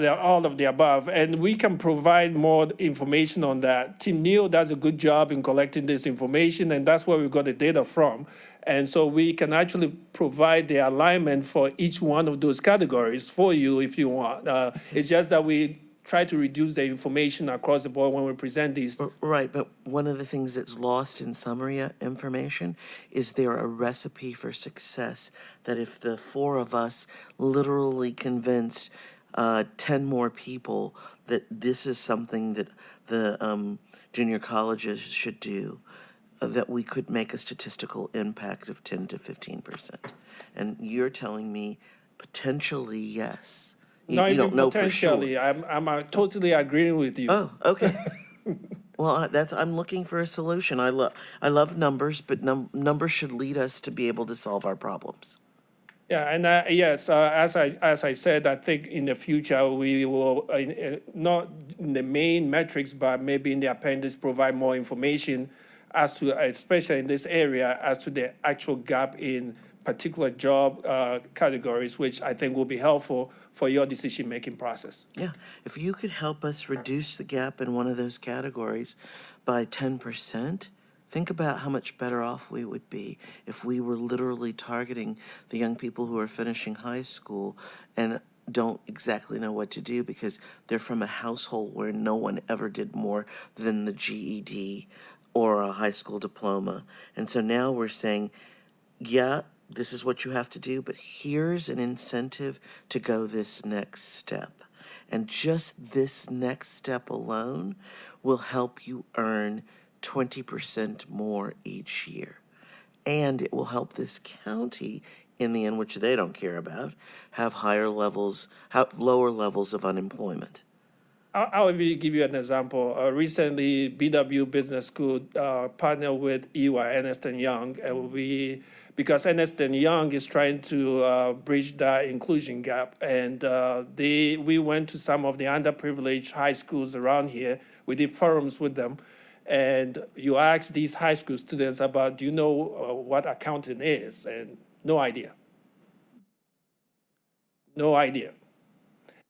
the above. And we can provide more information on that. Team Neil does a good job in collecting this information, and that's where we got the data from. And so we can actually provide the alignment for each one of those categories for you if you want. It's just that we try to reduce the information across the board when we present these. Right, but one of the things that's lost in summary information is there a recipe for success that if the 4 of us literally convinced 10 more people that this is something that the junior colleges should do, that we could make a statistical impact of 10 to 15%. And you're telling me potentially yes. You don't know for sure. Potentially. I'm totally agreeing with you. Oh, okay. Well, I'm looking for a solution. I love numbers, but numbers should lead us to be able to solve our problems. Yeah, and yes, as I said, I think in the future we will not in the main metrics, but maybe in the appendix provide more information as to, especially in this area, as to the actual gap in particular job categories, which I think will be helpful for your decision-making process. Yeah, if you could help us reduce the gap in one of those categories by 10%, think about how much better off we would be if we were literally targeting the young people who are finishing high school and don't exactly know what to do because they're from a household where no one ever did more than the GED or a high school diploma. And so now we're saying, yeah, this is what you have to do, but here's an incentive to go this next step. And just this next step alone will help you earn 20% more each year. And it will help this county, in the end, which they don't care about, have lower levels of unemployment. I'll give you an example. Recently, BW Business School partnered with EY, Ernst & Young, and because Ernst & Young is trying to bridge that inclusion gap, and we went to some of the underprivileged high schools around here. We did forums with them, and you ask these high school students about, do you know what accounting is? And no idea. No idea.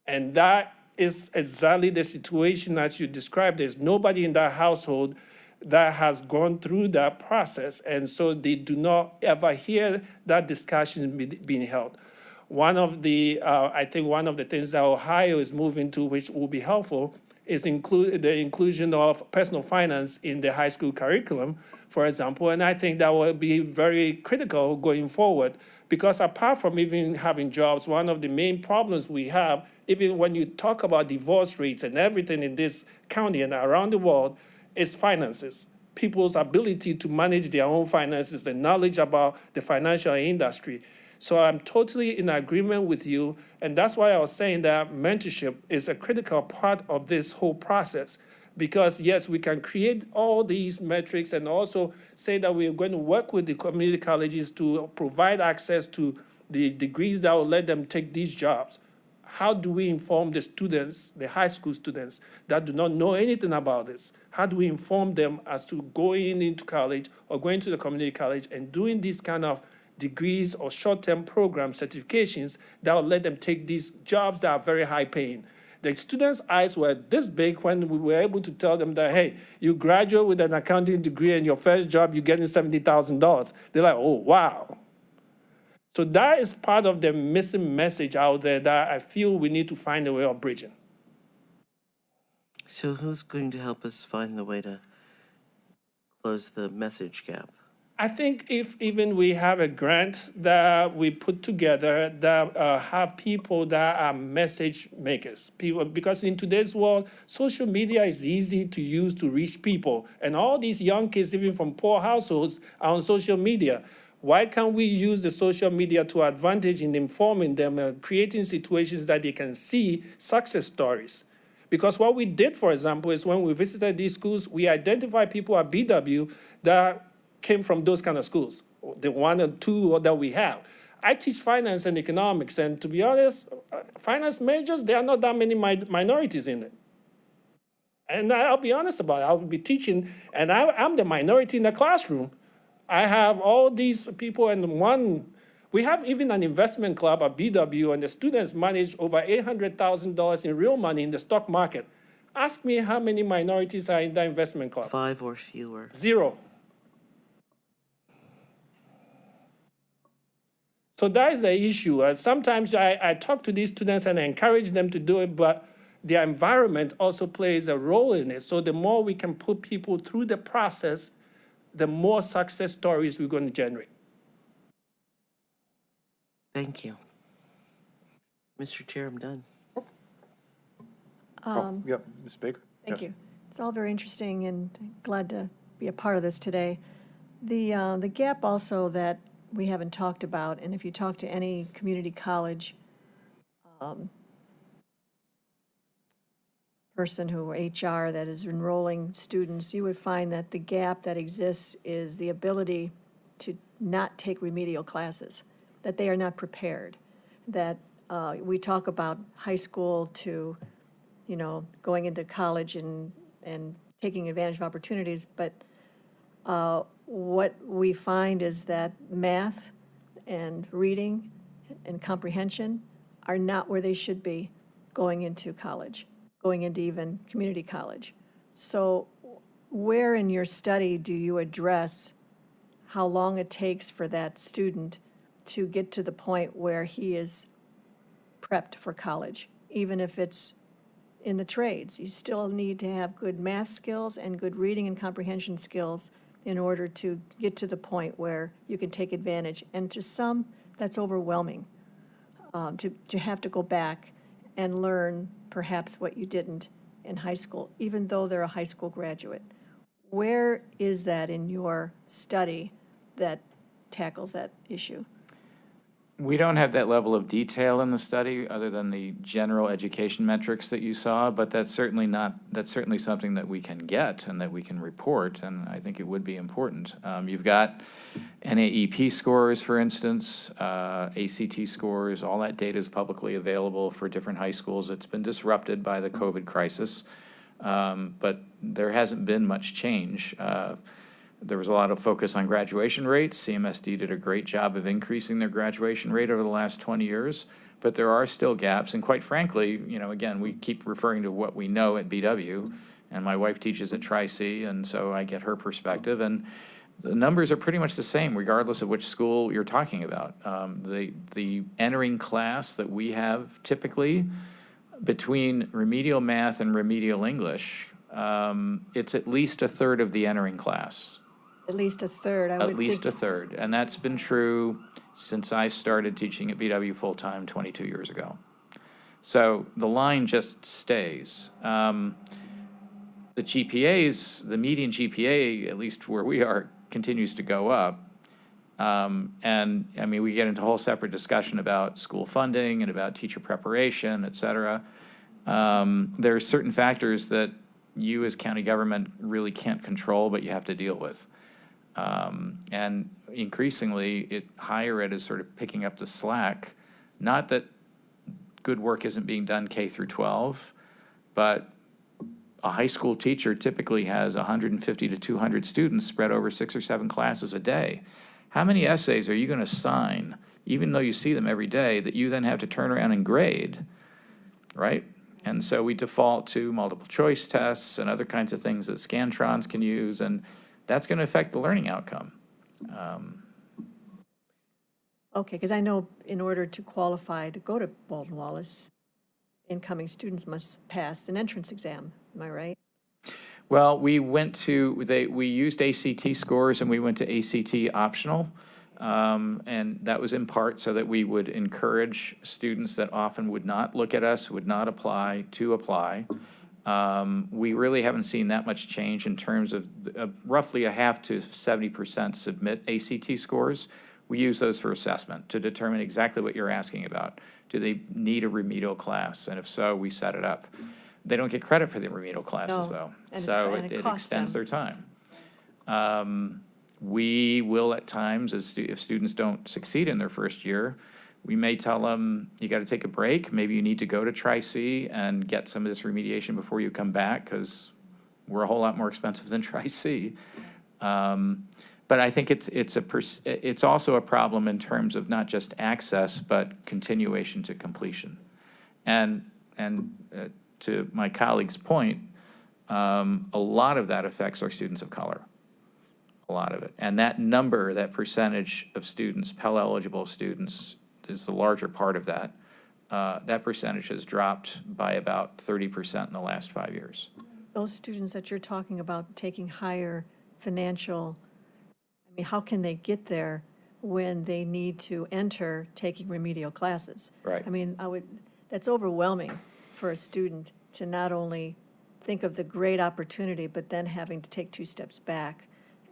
And that is exactly the situation as you described. There's nobody in that household that has gone through that process, and so they do not ever hear that discussion being held. One of the, I think one of the things that Ohio is moving to, which will be helpful, is the inclusion of personal finance in the high school curriculum, for example, and I think that will be very critical going forward, because apart from even having jobs, one of the main problems we have, even when you talk about divorce rates and everything in this county and around the world, is finances. People's ability to manage their own finances, the knowledge about the financial industry. So I'm totally in agreement with you, and that's why I was saying that mentorship is a critical part of this whole process. Because yes, we can create all these metrics and also say that we're going to work with the community colleges to provide access to the degrees that will let them take these jobs. How do we inform the students, the high school students that do not know anything about this? How do we inform them as to going into college or going to the community college and doing these kind of degrees or short-term program certifications that will let them take these jobs that are very high paying? The students' eyes were this big when we were able to tell them that, hey, you graduate with an accounting degree and your first job, you're getting $70,000. They're like, oh, wow. So that is part of the missing message out there that I feel we need to find a way of bridging. So who's going to help us find the way to close the message gap? I think if even we have a grant that we put together that have people that are message makers, people, because in today's world, social media is easy to use to reach people. And all these young kids, even from poor households, are on social media. Why can't we use the social media to advantage in informing them and creating situations that they can see success stories? Because what we did, for example, is when we visited these schools, we identified people at BW that came from those kind of schools, the one or two that we have. I teach finance and economics, and to be honest, finance majors, there are not that many minorities in it. And I'll be honest about it. I'll be teaching, and I'm the minority in the classroom. I have all these people, and we have even an investment club at BW, and the students manage over $800,000 in real money in the stock market. Ask me how many minorities are in that investment club. 5 or fewer. 0. So that is the issue. Sometimes I talk to these students and I encourage them to do it, but their environment also plays a role in it. So the more we can put people through the process, the more success stories we're going to generate. Thank you. Mr. Chair, I'm done. Yep, Ms. Baker? Thank Yes. you. It's all very interesting and glad to be a part of this today. The gap also that we haven't talked about, and if you talk to any community college person who HR that is enrolling students, you would find that the gap that exists is the ability to not take remedial classes. that they are not prepared, that we talk about high school to, going into college and taking advantage of opportunities, but what we find is that math and reading and comprehension are not where they should be going into college, going into even community college. So where in your study do you address how long it takes for that student to get to the point where he is prepped for college, even if it's in the trades? You still need to have good math skills and good reading and comprehension skills in order to get to the point where you can take advantage. And to some, that's overwhelming, to have to go back and learn perhaps what you didn't in high school, even though they're a high school graduate. Where is that in your study that tackles that issue? We don't have that level of detail in the study, other than the general education metrics that you saw, but that's certainly something that we can get and that we can report, and I think it would be important. You've got NAEP scores, for instance, ACT scores, all that data is publicly available for different high schools. It's been disrupted by the COVID crisis, but there hasn't been much change. There was a lot of focus on graduation rates. CMSD did a great job of increasing their graduation rate over the last 20 years, but there are still gaps. And quite frankly, again, we keep referring to what we know at BW, and my wife teaches at Tri-C, and so I get her perspective. And the numbers are pretty much the same, regardless of which school you're talking about. The entering class that we have typically between remedial math and remedial English, it's at least a third of the entering class. At least a third, I would think. At least a third, and that's been true since I started teaching at BW full-time 22 years ago. So the line just stays. The GPAs, the median GPA, at least where we are, continues to go up. And I mean, we get into a whole separate discussion about school funding and about teacher preparation, et cetera. There are certain factors that you as county government really can't control, but you have to deal with. And increasingly, higher ed is sort of picking up the slack. Not that good work isn't being done K through 12, but a high school teacher typically has 150 to 200 students spread over 6 or 7 classes a day. How many essays are you going to assign, even though you see them every day, that you then have to turn around and grade, right? And so we default to multiple choice tests and other kinds of things that Scantrons can use, and that's going to affect the learning outcome. Okay, because I know in order to qualify to go to Walden Wallace, incoming students must pass an entrance exam. Am I right? Well, we used ACT scores, and we went to ACT optional. And that was in part so that we would encourage students that often would not look at us, would not apply, to apply. We really haven't seen that much change in terms of roughly a half to 70% submit ACT scores. We use those for assessment to determine exactly what you're asking about. Do they need a remedial class? And if so, we set it up. They don't get credit for the remedial classes, No, though. and So it it costs extends them. their time. We will at times, if students don't succeed in their first year, we may tell them, you got to take a break. Maybe you need to go to Tri-C and get some of this remediation before you come back, because we're a whole lot more expensive than Tri-C. But I think it's also a problem in terms of not just access, but continuation to completion. And to my colleague's point, a lot of that affects our students of color. A lot of it. And that number, that percentage of students, Pell-eligible students, is the larger part of that. That percentage has dropped by about 30% in the last 5 years. Those students that you're talking about taking higher financial, I mean, how can they get there when they need to enter taking remedial classes? Right. I mean, that's overwhelming for a student to not only think of the great opportunity, but then having to take 2 steps back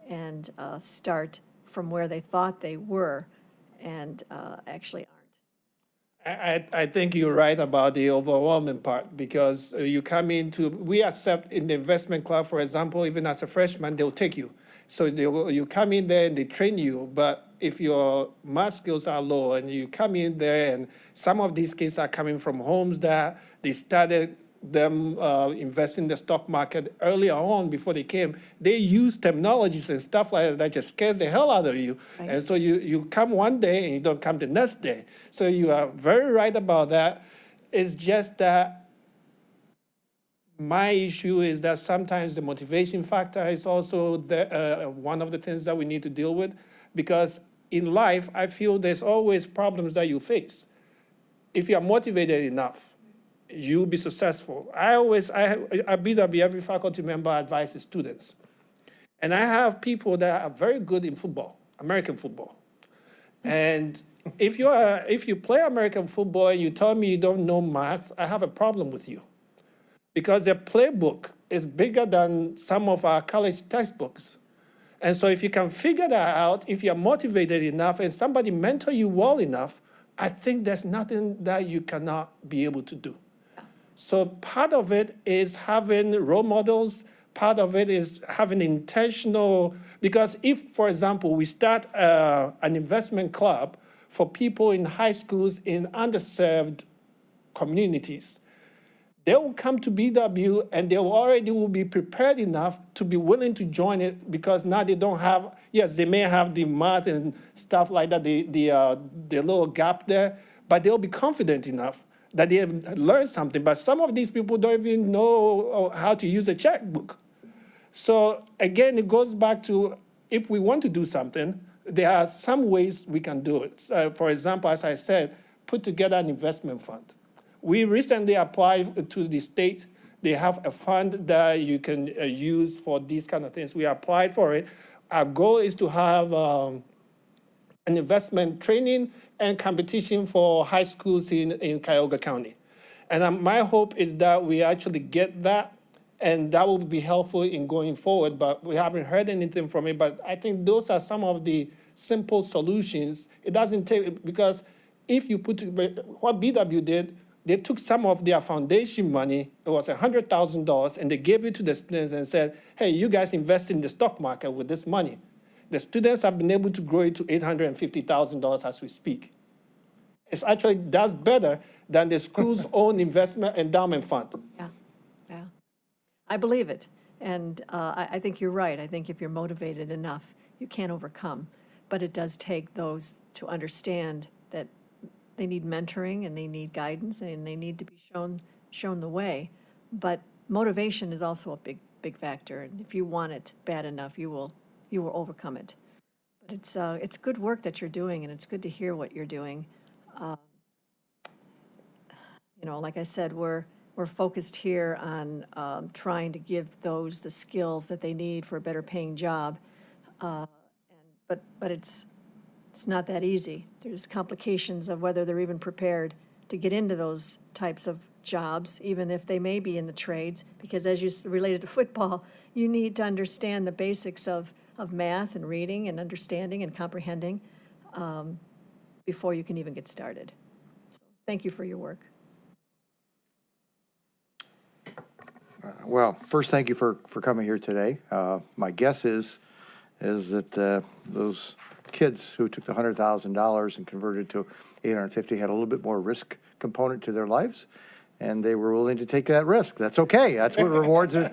and start from where they thought they were and actually aren't. I think you're right about the overwhelming part, because you come we accept in the investment club, for example, even as a freshman, they'll take you. So you come in there and they train you, but if your math skills are low and you come in there and some of these kids are coming from homes that they started them investing in the stock market earlier on before they came, they use technologies and stuff like that just scares the hell out of you. Right. And so you come one day and you don't come the next day. So you are very right about that. It's just that my issue is that sometimes the motivation factor is also one of the things that we need to deal with, because in life, I feel there's always problems that you face. If you are motivated enough, you'll be successful. At BW, every faculty member advises students. And I have people that are very good in football, American football. And if you play American football and you tell me you don't know math, I have a problem with you. Because the playbook is bigger than some of our college textbooks. And so if you can figure that out, if you're motivated enough and somebody mentor you well enough, I think there's nothing that you cannot be able to do. So part of it is having role models. Part of it is having intentional, because if, for example, we start an investment club for people in high schools in underserved communities, they will come to BW and they will be prepared enough to be willing to join it, because now they don't have, yes, they may have the math and stuff like that, the little gap there, but they'll be confident enough that they have learned something. But some of these people don't even know how to use a checkbook. So again, it goes back to, if we want to do something, there are some ways we can do it. For example, as I said, put together an investment fund. We recently applied to the state. They have a fund that you can use for these kind of things. We applied for it. Our goal is to have an investment training and competition for high schools in Cuyahoga County. And my hope is that we actually get that, and that will be helpful in going forward, but we haven't heard anything from it. But I think those are some of the simple solutions. It doesn't take, because if you put, what BW did, they took some of their foundation money, it was $100,000, and they gave it to the students and said, hey, you guys invest in the stock market with this money. The students have been able to grow it to $850,000 as we speak. It's actually, that's better than the school's own investment endowment fund. Yeah, yeah. I believe it. And I think you're right. I think if you're motivated enough, you can overcome. But it does take those to understand that they need mentoring and they need guidance and they need to be shown the way. But motivation is also a big factor. And if you want it bad enough, you will overcome it. But it's good work that you're doing, and it's good to hear what you're doing. Like I said, we're focused here on trying to give those the skills that they need for a better paying job. But it's not that easy. There's complications of whether they're even prepared to get into those types of jobs, even if they may be in the trades, because as you related to football, you need to understand the basics of math and reading and understanding and comprehending before you can even get started. So thank you for your work. Well, first, thank you for coming here today. My guess is that those kids who took the $100,000 and converted to $850 had a little bit more risk component to their lives, and they were willing to take that risk. That's okay. That's what rewards are.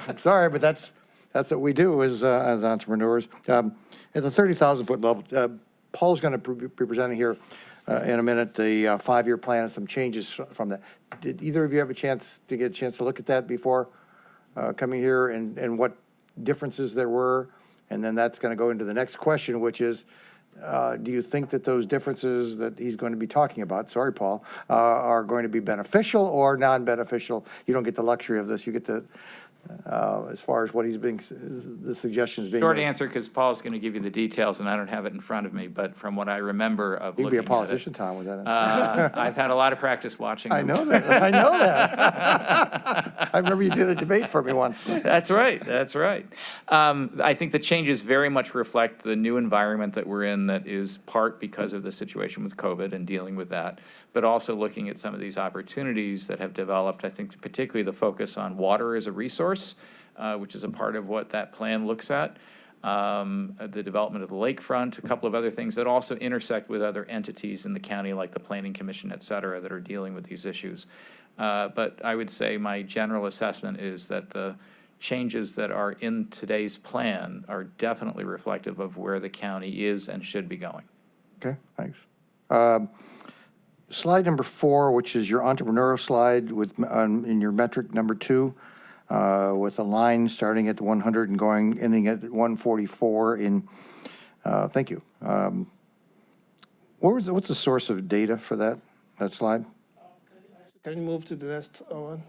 I'm sorry, but that's what we do as entrepreneurs. At the 30,000-foot level, Paul's going to be presenting here in a minute the 5-year plan and some changes from that. Did either of you have a chance to look at that before coming here, and what differences there were? And then that's going to go into the next question, which is, do you think that those differences that he's going to be talking about, sorry, Paul, are going to be beneficial or non-beneficial? You don't get the luxury of this. You get the, as far as what the suggestions being Short made. answer, because Paul's going to give you the details, and I don't have it in front of me, but from what I remember of You'd looking be a politician, at it, Tom, with that. I've had a lot of practice watching I them. know that. I know that. I remember you did a debate for me once. That's right. That's right. I think the changes very much reflect the new environment that we're in, that is part because of the situation with COVID and dealing with that, but also looking at some of these opportunities that have developed. I think particularly the focus on water as a resource, which is a part of what that plan looks at. the development of the lakefront, a couple of other things that also intersect with other entities in the county, like the Planning Commission, et cetera, that are dealing with these issues. But I would say my general assessment is that the changes that are in today's plan are definitely reflective of where the county is and should be going. Okay, thanks. Slide number 4, which is your entrepreneurial slide with, in your metric number 2, with a line starting at 100 and ending at 144 in, thank you. What's the source of data for that slide? Can you move to the next one?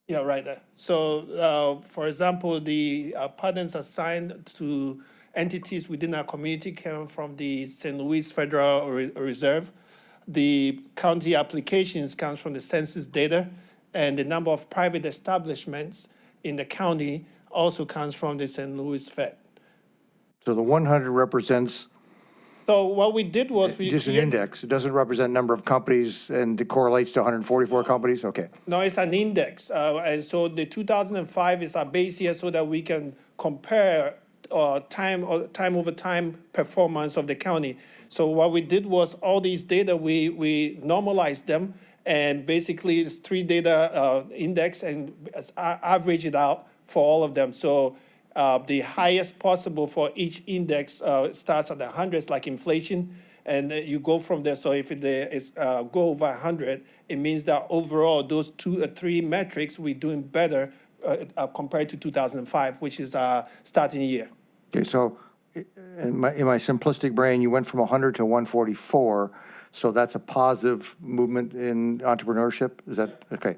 Yeah, right there. So, for example, the patents assigned to entities within our community came from the St. Louis Federal Reserve. The county applications comes from the census data, and the number of private establishments in the county also comes from the St. Louis Fed. So the 100 represents So what we did was just an index. It doesn't represent number of companies, and it correlates to 144 companies? Okay. No, it's an index. And so the 2005 is our base year so that we can compare time over time performance of the county. So what we did was all these data, we normalized them, and basically it's 3 data index and average it out for all of them. So the highest possible for each index starts at the hundreds, like inflation, and you go from there. So if it is go over 100, it means that overall those 2 or 3 metrics we're doing better compared to 2005, which is our starting year. Okay, so in my simplistic brain, you went from 100 to 144, so that's a positive movement in entrepreneurship? Is that, okay.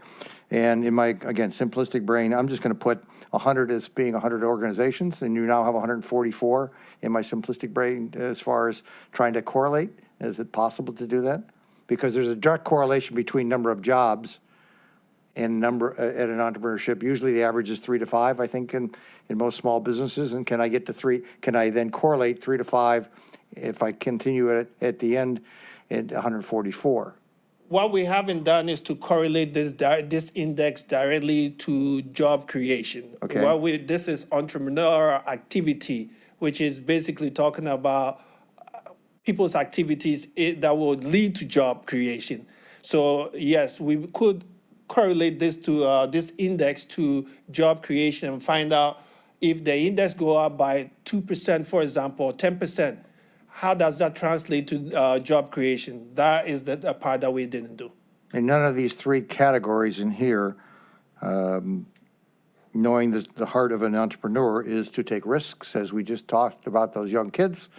And in my, again, simplistic brain, I'm just going to put 100 as being 100 organizations, and you now have 144 in my simplistic brain as far as trying to correlate. Is it possible to do that? Because there's a direct correlation between number of jobs and number at an entrepreneurship. Usually the average is 3 to 5, I think, in most small businesses. And can I get to 3? Can I then correlate 3 to 5 if I continue at the end at 144? What we haven't done is to correlate this index directly to job creation. Okay. This is entrepreneurial activity, which is basically talking about people's activities that will lead to job creation. So yes, we could correlate this to this index to job creation and find out if the index go up by 2%, for example, or 10%, how does that translate to job creation? That is the part that we didn't do. And none of these 3 categories in here, knowing that the heart of an entrepreneur is to take risks, as we just talked about those young kids,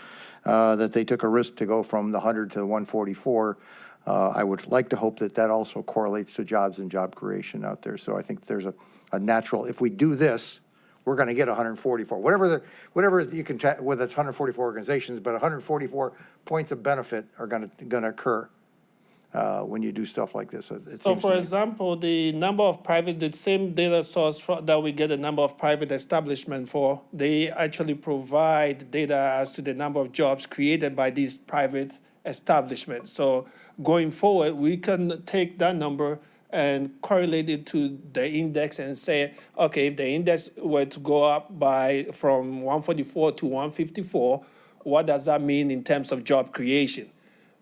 that they took a risk to go from the 100 to 144. I would like to hope that that also correlates to jobs and job creation out there. So I think there's a natural, if we do this, we're going to get 144. Whatever you can, whether it's 144 organizations, but 144 points of benefit are going to occur when you do stuff like this. So for example, the number of the same data source that we get the number of private establishment for, they actually provide data as to the number of jobs created by these private establishments. So going forward, we can take that number and correlate it to the index and say, okay, if the index were to go up from 144 to 154, what does that mean in terms of job creation?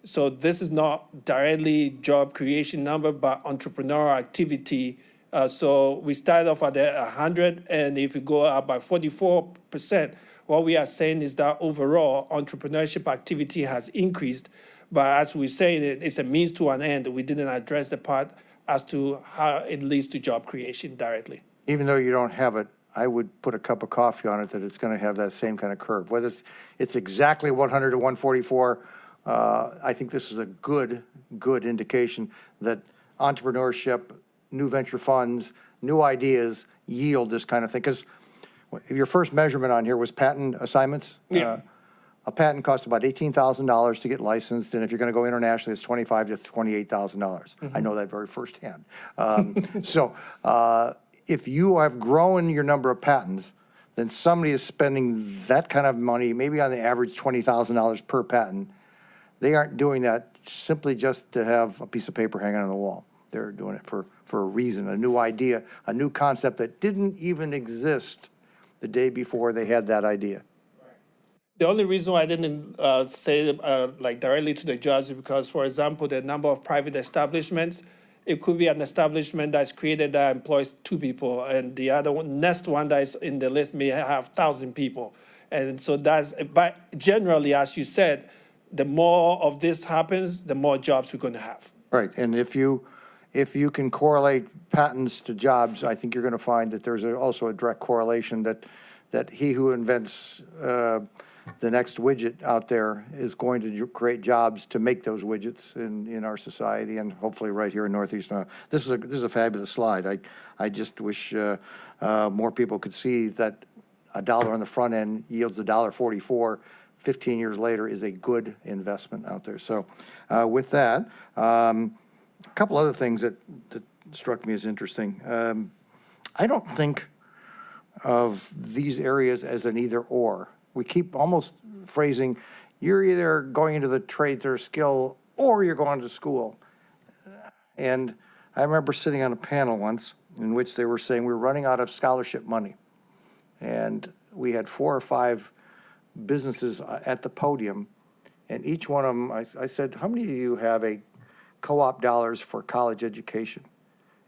So this is not directly job creation number, but entrepreneurial activity. So we start off at 100, and if we go up by 44%, what we are saying is that overall entrepreneurship activity has increased. But as we're saying, it's a means to an end. We didn't address the part as to how it leads to job creation directly. Even though you don't have it, I would put a cup of coffee on it that it's going to have that same kind of curve. Whether it's exactly 100 to 144, I think this is a good indication that entrepreneurship, new venture funds, new ideas yield this kind of thing. Because your first measurement on here was patent assignments. Yeah. A patent costs about $18,000 to get licensed, and if you're going to go internationally, it's $25,000 to $28,000. I know that very firsthand. So if you have grown your number of patents, then somebody is spending that kind of money, maybe on the average $20,000 per patent. They aren't doing that simply just to have a piece of paper hanging on the wall. They're doing it for a reason, a new idea, a new concept that didn't even exist the day before they had that idea. The only reason why I didn't say like directly to the judge is because, for example, the number of private establishments, it could be an establishment that's created that employs 2 people, and the other one, next one that is in the list may have 1,000 people. And so but generally, as you said, the more of this happens, the more jobs we're going to have. Right, and if you can correlate patents to jobs, I think you're going to find that there's also a direct correlation that he who invents the next widget out there is going to create jobs to make those widgets in our society, and hopefully right here in Northeast. This is a fabulous slide. I just wish more people could see that $1 on the front end yields $1.44. 15 years later is a good investment out there. So with that, a couple other things that struck me as interesting. I don't think of these areas as an either or. We keep almost phrasing, you're either going into the trades or skill or you're going to school. And I remember sitting on a panel once in which they were saying we're running out of scholarship money. And we had 4 or 5 businesses at the podium, and each one of them, I said, how many of you have a co-op dollars for college education?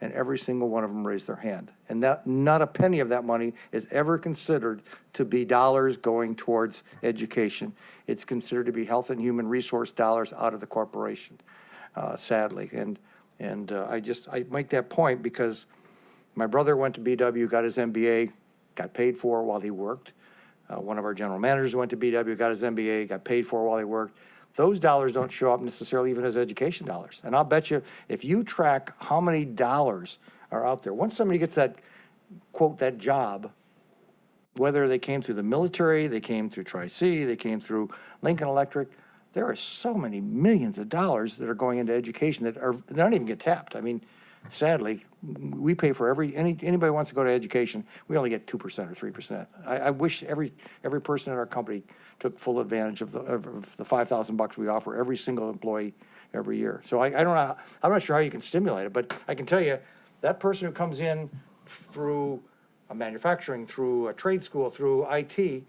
And every single one of them raised their hand. And that, not a penny of that money is ever considered to be dollars going towards education. It's considered to be health and human resource dollars out of the corporation, sadly. And I make that point because my brother went to BW, got his MBA, got paid for while he worked. One of our general managers went to BW, got his MBA, got paid for while he worked. Those dollars don't show up necessarily even as education dollars. And I'll bet you, if you track how many dollars are out there, once somebody gets that, quote, that job, whether they came through the military, they came through Tri-C, they came through Lincoln Electric, there are so many millions of dollars that are going into education that don't even get tapped. I mean, sadly, we pay for anybody wants to go to education, we only get 2% or 3%. I wish every person in our company took full advantage of the $5,000 we offer every single employee every year. So I don't know, I'm not sure how you can stimulate it, but I can tell you that person who comes in through a manufacturing, through a trade school, through IT,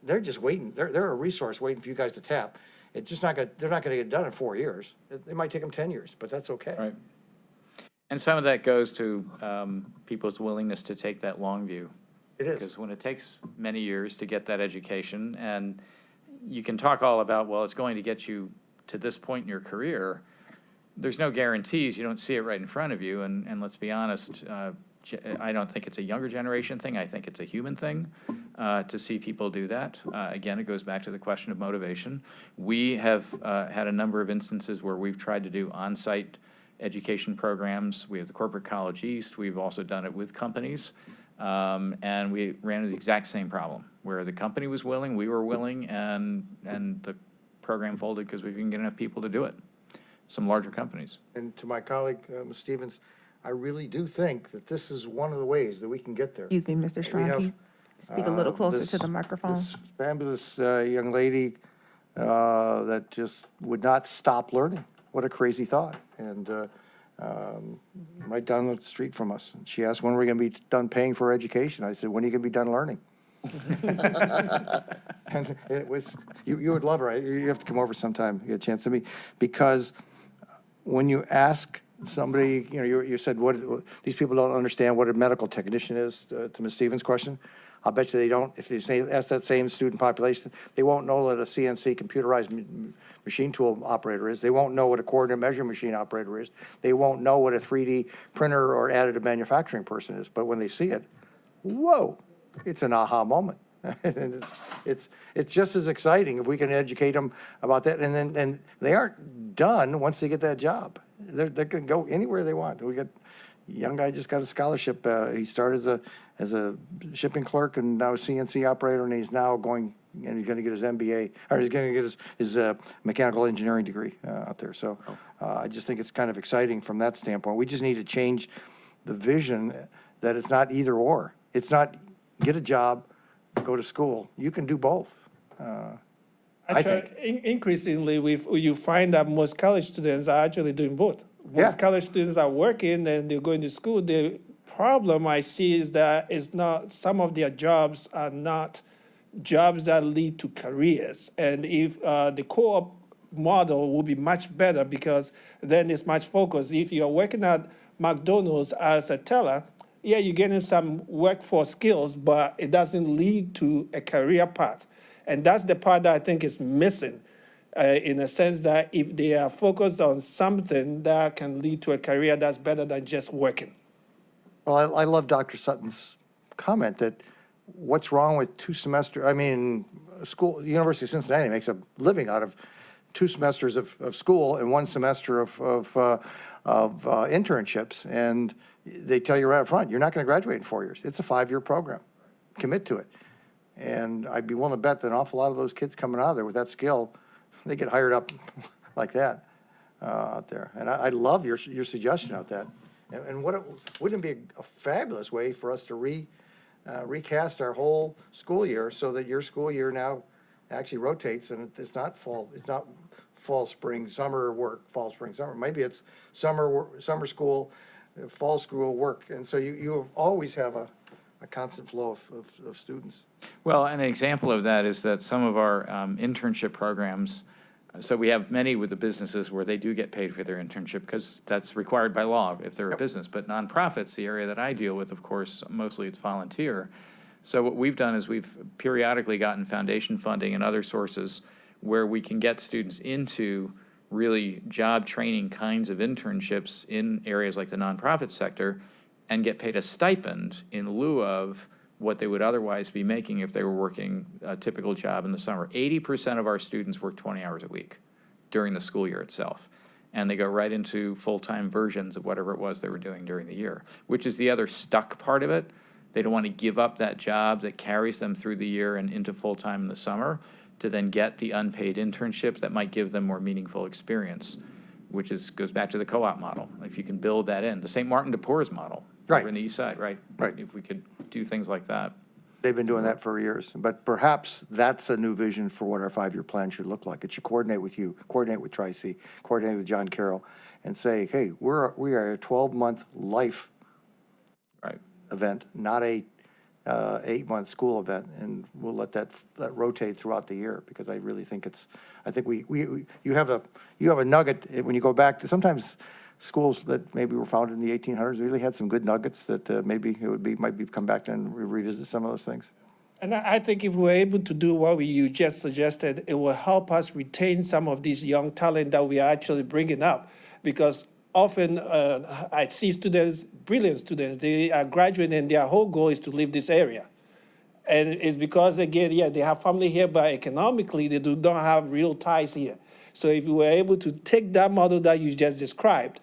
they're just waiting. They're a resource waiting for you guys to tap. It's just they're not going to get done in 4 years. It might take them 10 years, but that's okay. Right. And some of that goes to people's willingness to take that long view. It is. Because when it takes many years to get that education, and you can talk all about, well, it's going to get you to this point in your career, there's no guarantees. You don't see it right in front of you. And let's be honest, I don't think it's a younger generation thing. I think it's a human thing to see people do that. Again, it goes back to the question of motivation. We have had a number of instances where we've tried to do on-site education programs. We have the Corporate College East. We've also done it with companies. And we ran into the exact same problem, where the company was willing, we were willing, and the program folded because we couldn't get enough people to do it. Some larger companies. And to my colleague, Ms. Stevens, I really do think that this is one of the ways that we can get there. Excuse me, Mr. Strong, can you speak a little closer to the microphone? This fabulous young lady that just would not stop learning. What a crazy thought. And right down the street from us. And she asked, when are we going to be done paying for education? I said, when are you going to be done learning? And it was, you would love her. You have to come over sometime, get a chance to meet. Because when you ask somebody, you said, these people don't understand what a medical technician is, to Ms. Stevens' question. I'll bet you they don't. If they ask that same student population, they won't know what a CNC computerized machine tool operator is. They won't know what a coordinate measure machine operator is. They won't know what a 3D printer or additive manufacturing person is. But when they see it, whoa, it's an aha moment. And it's just as exciting if we can educate them about that. And they aren't done once they get that job. They can go anywhere they want. We got a young guy just got a scholarship. He started as a shipping clerk and now a CNC operator, and he's now going and he's going to get his MBA, or he's going to get his mechanical engineering degree out there. So I just think it's kind of exciting from that standpoint. We just need to change the vision that it's not either or. It's not get a job, go to school. You can do both. I think. Increasingly, you find that most college students are actually doing both. Most college students are working and they're going to school. They problem I see is that it's not, some of their jobs are not jobs that lead to careers. And if the co-op model will be much better, because then it's much focused. If you're working at McDonald's as a teller, yeah, you're getting some workforce skills, but it doesn't lead to a career path. And that's the part that I think is missing, in a sense that if they are focused on something that can lead to a career, that's better than just working. Well, I love Dr. Sutton's comment that what's wrong with school, the University of Cincinnati makes a living out of 2 semesters of school and 1 semester of internships. And they tell you right up front, you're not going to graduate in 4 years. It's a 5-year program. Commit to it. And I'd be willing to bet that an awful lot of those kids coming out of there with that skill, they get hired up like that out there. And I love your suggestion of that. And wouldn't it be a fabulous way for us to recast our whole school year so that your school year now actually rotates and it's not fall, spring, summer work, fall, spring, summer. Maybe it's summer school, fall school work. And so you always have a constant flow of students. Well, an example of that is that some of our internship programs, so we have many with the businesses where they do get paid for their internship because that's required by law if they're a business. But nonprofits, the area that I deal with, of course, mostly it's volunteer. So what we've done is we've periodically gotten foundation funding and other sources where we can get students into really job training kinds of internships in areas like the nonprofit sector and get paid a stipend in lieu of what they would otherwise be making if they were working a typical job in the summer. 80% of our students work 20 hours a week during the school year itself. And they go right into full-time versions of whatever it was they were doing during the year, which is the other stuck part of it. They don't want to give up that job that carries them through the year and into full-time in the summer to then get the unpaid internship that might give them more meaningful experience, which goes back to the co-op model. If you can build that in, the St. Martin de Porres model Right. over in the east side, right? Right. If we could do things like that. They've been doing that for years, but perhaps that's a new vision for what our 5-year plan should look like. It should coordinate with you, coordinate with Tri-C, coordinate with John Carroll, and say, hey, we are a 12-month life Right. event, not a 8-month school event, and we'll let that rotate throughout the year, because I really think you have a nugget when you go back to sometimes schools that maybe were founded in the 1800s really had some good nuggets that maybe might be come back and revisit some of those things. And I think if we're able to do what you just suggested, it will help us retain some of these young talent that we are actually bringing up. Because often I see students, brilliant students, they are graduating and their whole goal is to leave this area. And it's because, again, yeah, they have family here, but economically they do not have real ties here. So if we were able to take that model that you just described,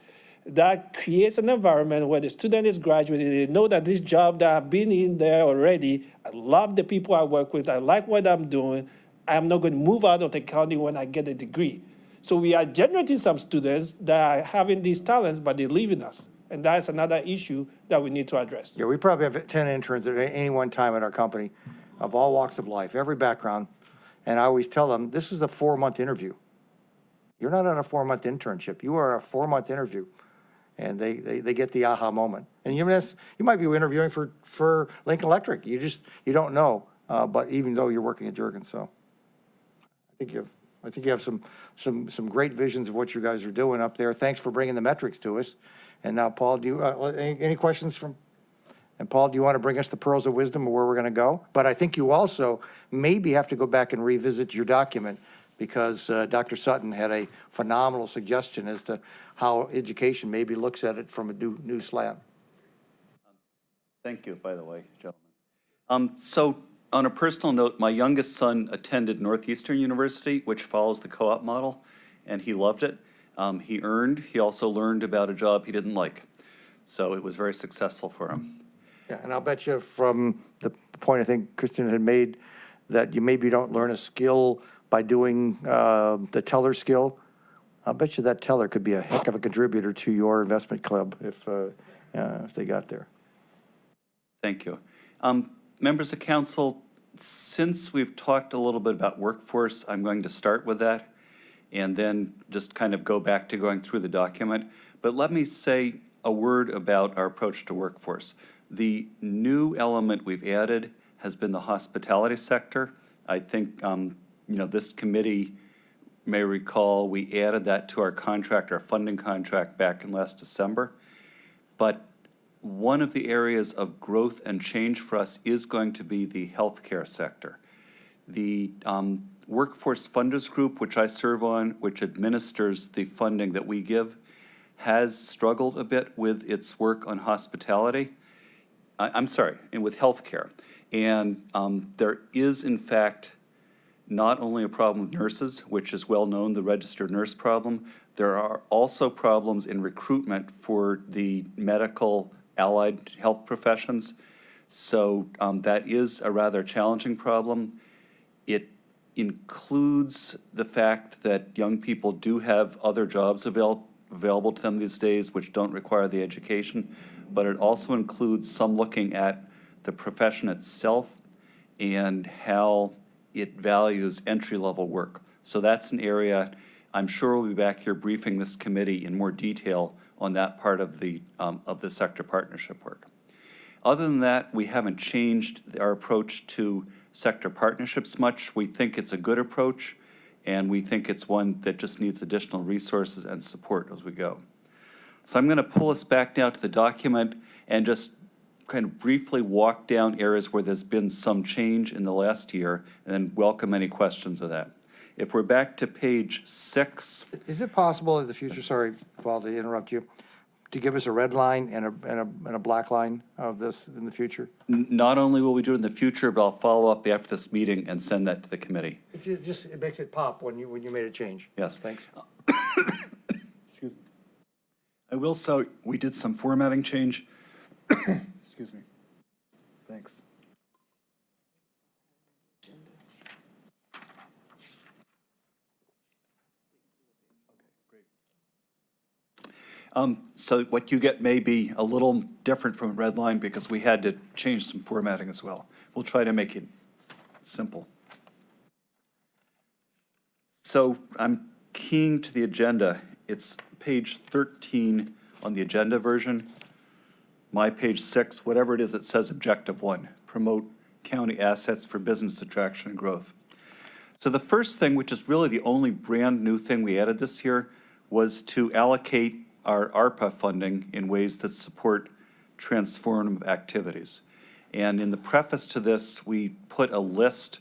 that creates an environment where the student is graduating, they know that this job that I've been in there already, I love the people I work with, I like what I'm doing, I'm not going to move out of the county when I get a degree. So we are generating some students that are having these talents, but they're leaving us. And that's another issue that we need to address. Yeah, we probably have 10 interns at any one time at our company of all walks of life, every background. And I always tell them, this is a 4-month interview. You're not on a 4-month internship. You are a 4-month interview. And they get the aha moment. And you might be interviewing for Lincoln Electric. You don't know. But even though you're working at Juergens, so I think you have some great visions of what you guys are doing up there. Thanks for bringing the metrics to us. And now, Paul, do you any questions from? And Paul, do you want to bring us the pearls of wisdom of where we're going to go? But I think you also maybe have to go back and revisit your document, because Dr. Sutton had a phenomenal suggestion as to how education maybe looks at it from a new slant. Thank you, by the way, gentlemen. So on a personal note, my youngest son attended Northeastern University, which follows the co-op model, and he loved it. He also learned about a job he didn't like. So it was very successful for him. Yeah, and I'll bet you from the point I think Kristen had made that you maybe don't learn a skill by doing the teller skill. I'll bet you that teller could be a heck of a contributor to your investment club if they got there. Thank you. Members of council, since we've talked a little bit about workforce, I'm going to start with that and then just kind of go back to going through the document. But let me say, a word about our approach to workforce. The new element we've added has been the hospitality sector. I think, this committee may recall we added that to our contract, our funding contract, back in last December. But one of the areas of growth and change for us is going to be the healthcare sector. The Workforce Funders Group, which I serve on, which administers the funding that we give, has struggled a bit with its work on hospitality. I'm sorry, and with healthcare. And there is, in fact, not only a problem with nurses, which is well known, the registered nurse problem, there are also problems in recruitment for the medical allied health professions. So that is a rather challenging problem. It includes the fact that young people do have other jobs available to them these days which don't require the education, but it also includes some looking at the profession itself and how it values entry-level work. So that's an area I'm sure we'll be back here briefing this committee in more detail on that part of the sector partnership work. Other than that, we haven't changed our approach to sector partnerships much. We think it's a good approach, and we think it's one that just needs additional resources and support as we go. So I'm going to pull us back now to the document and just kind of briefly walk down areas where there's been some change in the last year, and then welcome any questions of that. If we're back to page 6. Is it possible in the future, sorry, Paul, to interrupt you, to give us a red line and a black line of this in the future? Not only will we do it in the future, but I'll follow up after this meeting and send that to the committee. It makes it pop when you made a change. Yes. Thanks. Excuse me. I will say we did some formatting change. Excuse me. Thanks. So what you get may be a little different from red line because we had to change some formatting as well. We'll try to make it simple. So I'm keying to the agenda. It's page 13 on the agenda version. My page 6, whatever it is, it says Objective 1, promote county assets for business attraction and growth. So the first thing, which is really the only brand new thing we added this year, was to allocate our ARPA funding in ways that support transformative activities. And in the preface to this, we put a list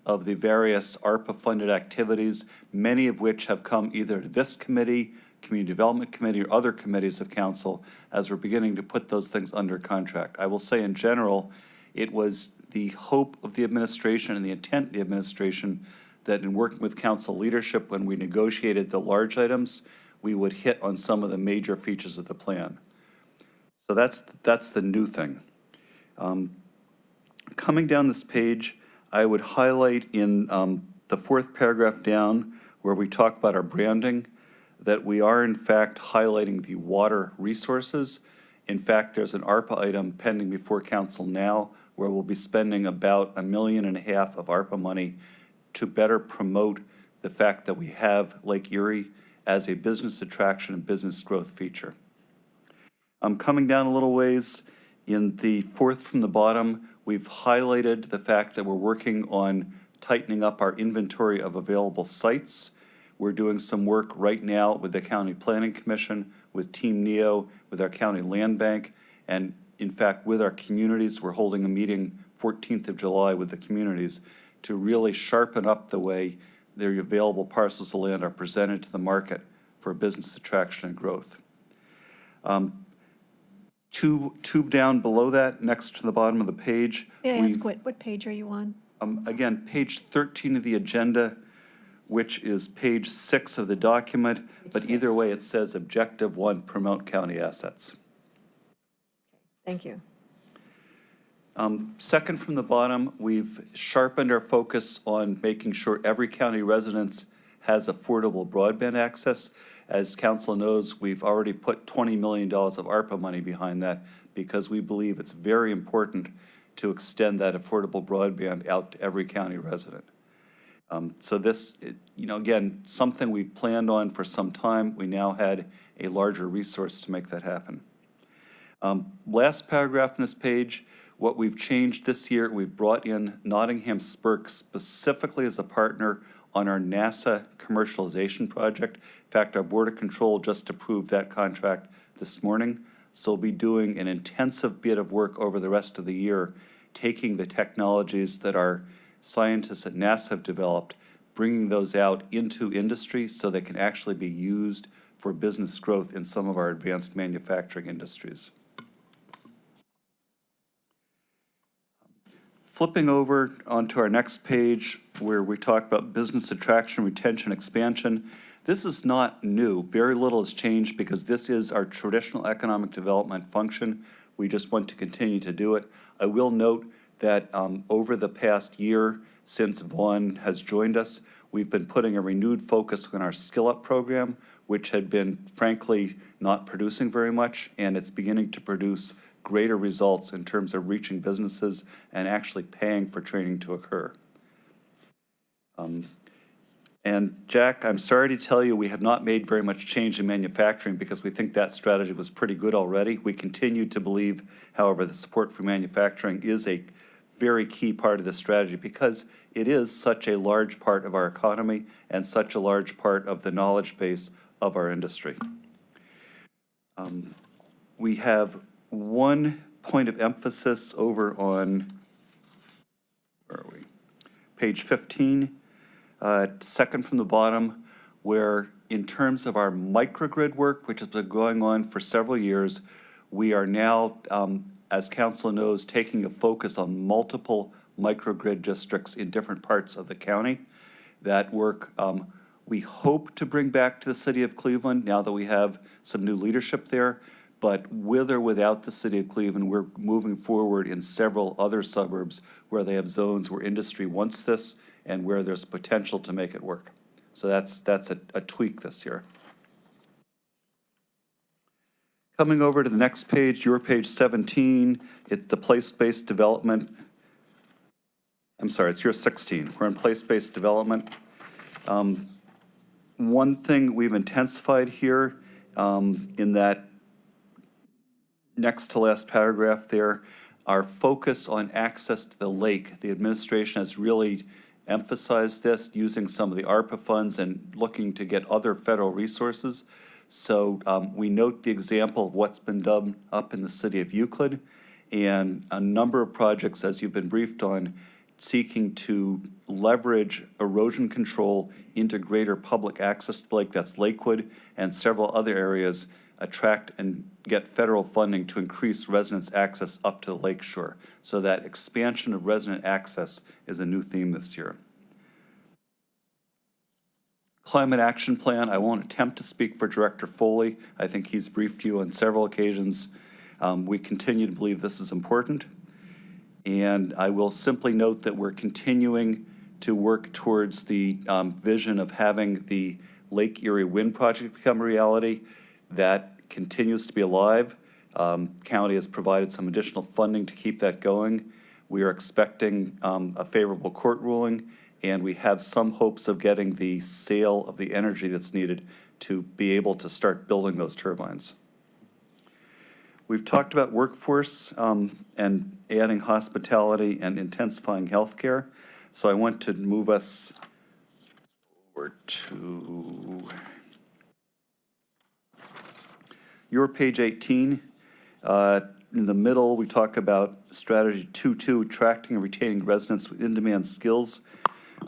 of the various ARPA-funded activities, many of which have come either to this committee, Community Development Committee, or other committees of council as we're beginning to put those things under contract. I will say in general, it was the hope of the administration and the intent of the administration that in working with council leadership when we negotiated the large items, we would hit on some of the major features of the plan. So that's the new thing. Coming down this page, I would highlight in the 4th paragraph down where we talk about our branding, that we are in fact highlighting the water resources. In fact, there's an ARPA item pending before council now where we'll be spending about $1.5 million of ARPA money to better promote the fact that we have Lake Erie as a business attraction and business growth feature. I'm coming down a little ways. In the 4th from the bottom, we've highlighted the fact that we're working on tightening up our inventory of available sites. We're doing some work right now with the County Planning Commission, with Team NEO, with our county land bank, and in fact, with our communities. We're holding a meeting 14th of July with the communities to really sharpen up the way their available parcels of land are presented to the market for business attraction and growth. Two down below that, next to the bottom of the page. May I ask what page are you on? Again, page 13 of the agenda, which is page 6 of the document, but either way it says Objective 1, promote county assets. Thank you. Second from the bottom, we've sharpened our focus on making sure every county resident has affordable broadband access. As council knows, we've already put $20 million of ARPA money behind that because we believe it's very important to extend that affordable broadband out to every county resident. So this, again, something we've planned on for some time. We now had a larger resource to make that happen. Last paragraph in this page, what we've changed this year, we've brought in Nottingham Spirk specifically as a partner on our NASA commercialization project. In fact, our Board of Control just approved that contract this morning. So we'll be doing an intensive bit of work over the rest of the year, taking the technologies that our scientists at NASA have developed, bringing those out into industry so they can actually be used for business growth in some of our advanced manufacturing industries. Flipping over onto our next page where we talk about business attraction, retention, expansion. This is not new. Very little has changed because this is our traditional economic development function. We just want to continue to do it. I will note that over the past year since Vaughn has joined us, we've been putting a renewed focus on our Skill Up program, which had been frankly not producing very much, and it's beginning to produce greater results in terms of reaching businesses and actually paying for training to occur. And Jack, I'm sorry to tell you, we have not made very much change in manufacturing because we think that strategy was pretty good already. We continue to believe, however, the support for manufacturing is a very key part of this strategy because it is such a large part of our economy and such a large part of the knowledge base of our industry. We have one point of emphasis over on, where are we? Page 15, second from the bottom, where in terms of our microgrid work, which has been going on for several years, we are now, as council knows, taking a focus on multiple microgrid districts in different parts of the county. That work we hope to bring back to the city of Cleveland now that we have some new leadership there. But with or without the city of Cleveland, we're moving forward in several other suburbs where they have zones where industry wants this and where there's potential to make it work. So that's a tweak this year. Coming over to the next page, your page 17, it's the place-based development. I'm sorry, it's your 16. We're in place-based development. One thing we've intensified here in that next to last paragraph there, our focus on access to the lake. The administration has really emphasized this using some of the ARPA funds and looking to get other federal resources. So we note the example of what's been done up in the city of Euclid and a number of projects, as you've been briefed on, seeking to leverage erosion control into greater public access to the lake. That's Lakewood and several other areas attract and get federal funding to increase residents' access up to the lakeshore. So that expansion of resident access is a new theme this year. Climate Action Plan, I won't attempt to speak for Director Foley. I think he's briefed you on several occasions. We continue to believe this is important. And I will simply note that we're continuing to work towards the vision of having the Lake Erie Wind Project become a reality. That continues to be alive. County has provided some additional funding to keep that going. We are expecting a favorable court ruling, and we have some hopes of getting the sale of the energy that's needed to be able to start building those turbines. We've talked about workforce and adding hospitality and intensifying healthcare. So I want to move us over to your page 18. In the middle, we talk about strategy 2.2, attracting and retaining residents with in-demand skills.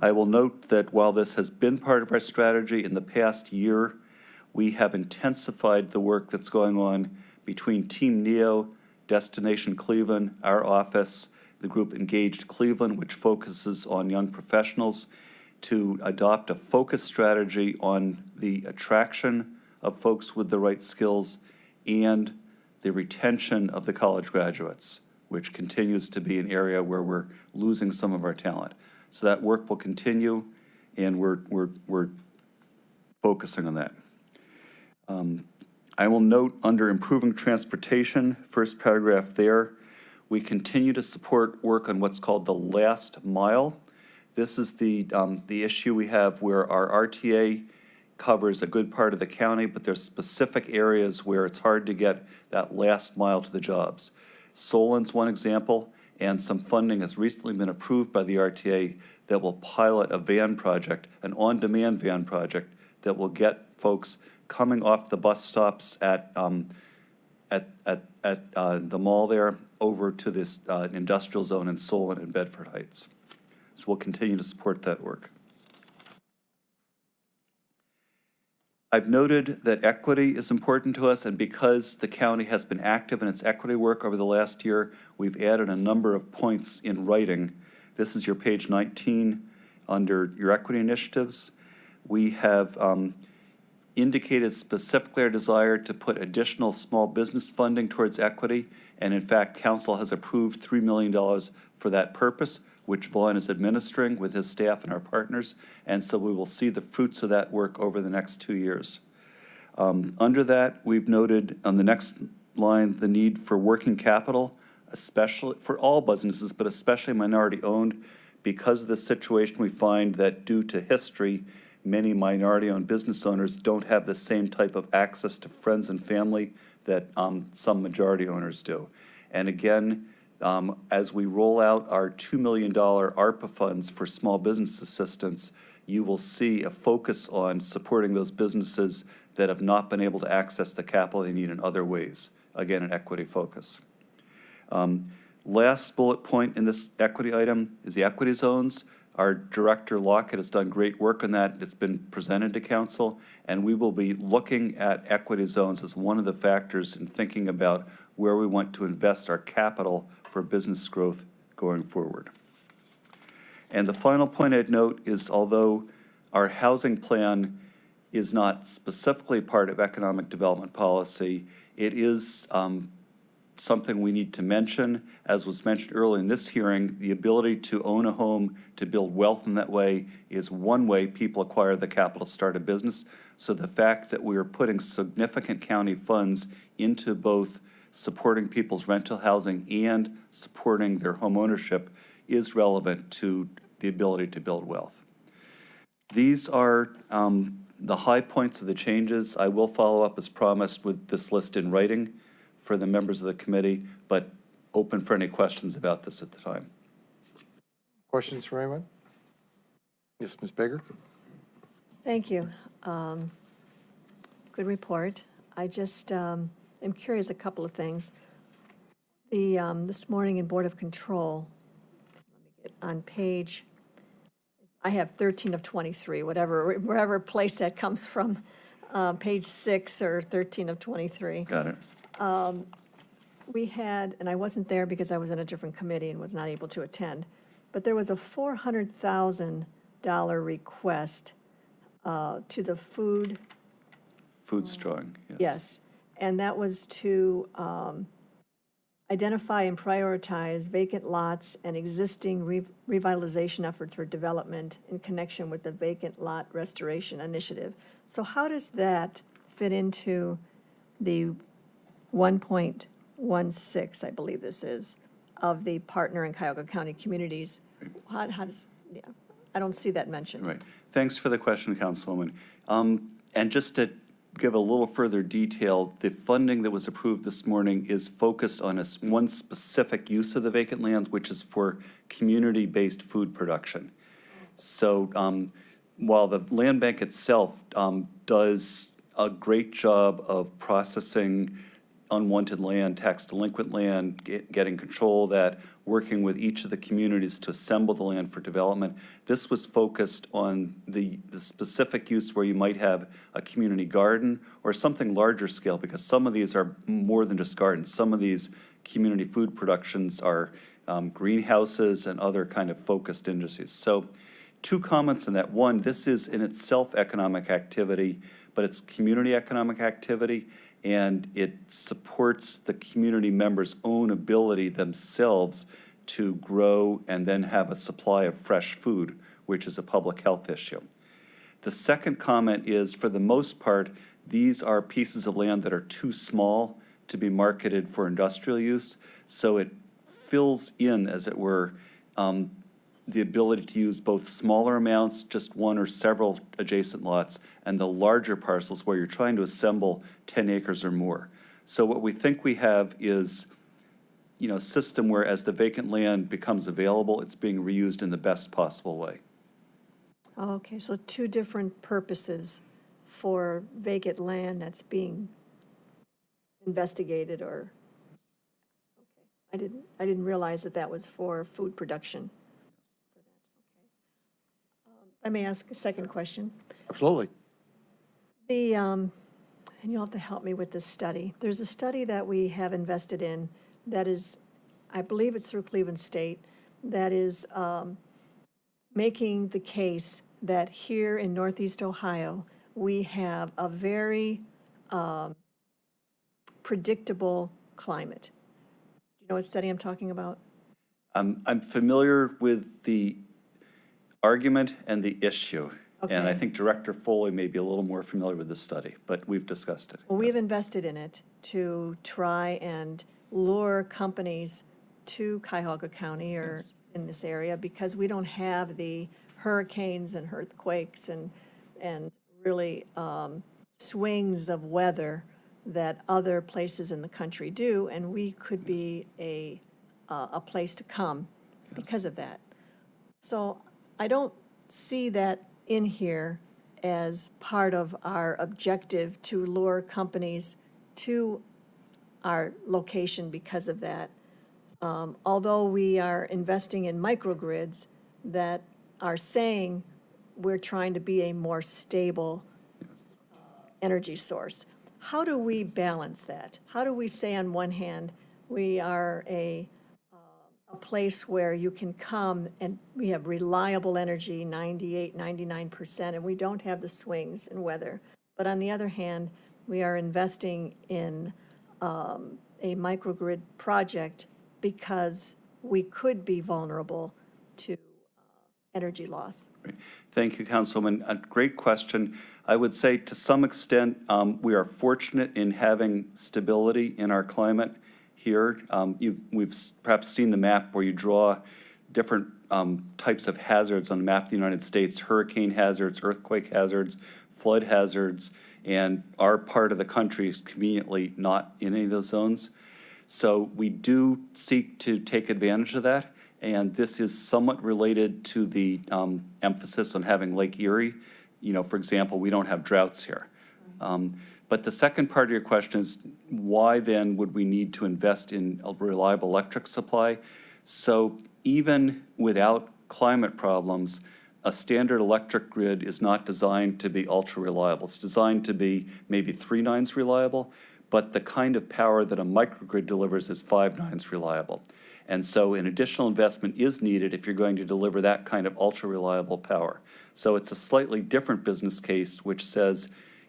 I will note that while this has been part of our strategy in the past year, we have intensified the work that's going on between Team NEO, Destination Cleveland, our office, the group Engaged Cleveland, which focuses on young professionals, to adopt a focused strategy on the attraction of folks with the right skills and the retention of the college graduates, which continues to be an area where we're losing some of our talent. So that work will continue, and we're focusing on that. I will note under improving transportation, first paragraph there, we continue to support work on what's called the last mile. This is the issue we have where our RTA covers a good part of the county, but there's specific areas where it's hard to get that last mile to the jobs. Solon's one example, and some funding has recently been approved by the RTA that will pilot a van project, an on-demand van project that will get folks coming off the bus stops at the mall there over to this industrial zone in Solon and Bedford Heights. So we'll continue to support that work. I've noted that equity is important to us, and because the county has been active in its equity work over the last year, we've added a number of points in writing. This is your page 19 under your equity initiatives. We have indicated specifically our desire to put additional small business funding towards equity, and in fact, council has approved $3 million for that purpose, which Vaughn is administering with his staff and our partners, and so we will see the fruits of that work over the next 2 years. Under that, we've noted on the next line the need for working capital, especially for all businesses, but especially minority-owned, because of the situation we find that due to history, many minority-owned business owners don't have the same type of access to friends and family that some majority owners do. And again, as we roll out our $2 million ARPA funds for small business assistance, you will see a focus on supporting those businesses that have not been able to access the capital they need in other ways. Again, an equity focus. Last bullet point in this equity item is the equity zones. Our director, Lockett, has done great work on that. It's been presented to council, and we will be looking at equity zones as one of the factors in thinking about where we want to invest our capital for business growth going forward. And the final point I'd note is, although our housing plan is not specifically part of economic development policy, it is something we need to mention. As was mentioned earlier in this hearing, the ability to own a home, to build wealth in that way, is one way people acquire the capital to start a business. So the fact that we are putting significant county funds into both supporting people's rental housing and supporting their home ownership is relevant to the ability to build wealth. These are the high points of the changes. I will follow up as promised with this list in writing for the members of the committee, but open for any questions about this at the time. Questions for anyone? Yes, Ms. Baker? Thank you. Good report. I just am curious a couple of things. This morning in Board of Control, on page, I have 13 of 23, wherever place that comes from, page 6 or 13 of 23. Got it. We had, and I wasn't there because I was in a different committee and was not able to attend, but there was a $400,000 request to the food. Food strong, yes. Yes, and that was to identify and prioritize vacant lots and existing revitalization efforts for development in connection with the vacant lot restoration initiative. So how does that fit into the 1.16, I believe this is, of the partner in Cuyahoga County communities? How does, yeah, I don't see that mentioned. Right. Thanks for the question, Councilwoman. And just to give a little further detail, the funding that was approved this morning is focused on one specific use of the vacant land, which is for community-based food production. So while the land bank itself does a great job of processing unwanted land, tax delinquent land, getting control of that, working with each of the communities to assemble the land for development. This was focused on the specific use where you might have a community garden or something larger scale, because some of these are more than just gardens. Some of these community food productions are greenhouses and other kind of focused industries. So 2 comments on that. One, this is in itself economic activity, but it's community economic activity, and it supports the community members' own ability themselves to grow and then have a supply of fresh food, which is a public health issue. The second comment is, for the most part, these are pieces of land that are too small to be marketed for industrial use, so it fills in, as it were, the ability to use both smaller amounts, just one or several adjacent lots, and the larger parcels where you're trying to assemble 10 acres or more. So what we think we have is, a system where as the vacant land becomes available, it's being reused in the best possible way. Okay, so two different purposes for vacant land that's being investigated or, okay. I didn't realize that that was for food production. Let me ask a second question. Absolutely. And you'll have to help me with this study. There's a study that we have invested in that is, I believe it's through Cleveland State, that is making the case that here in Northeast Ohio, we have a very predictable climate. Do you know what study I'm talking about? I'm familiar with the argument and the issue. And I Okay. think Director Foley may be a little more familiar with this study, but we've discussed it. Well, we've yes. invested in it to try and lure companies to Cuyahoga County or Yes. in this area because we don't have the hurricanes and earthquakes and really swings of weather that other places in the country do, and we could be a place to come because of that. So I don't see that in here as part of our objective to lure companies to our location because of that. Although we are investing in microgrids that are saying we're trying to be a more stable energy source. How do we balance that? How do we say on one hand, we are a place where you can come and we have reliable energy, 98, 99%, and we don't have the swings in weather. But on the other hand, we are investing in a microgrid project because we could be vulnerable to energy loss. Thank you, Councilwoman. A great question. I would say to some extent, we are fortunate in having stability in our climate here. We've perhaps seen the map where you draw different types of hazards on the map of the United States: hurricane hazards, earthquake hazards, flood hazards, and our part of the country is conveniently not in any of those zones. So we do seek to take advantage of that, and this is somewhat related to the emphasis on having Lake Erie. For example, we don't have droughts here. But the second part of your question is, why then would we need to invest in a reliable electric supply? So even without climate problems, a standard electric grid is not designed to be ultra reliable. It's designed to be maybe 3 nines reliable, but the kind of power that a microgrid delivers is 5 nines reliable. And so an additional investment is needed if you're going to deliver that kind of ultra reliable power. So it's a slightly different business case, which says,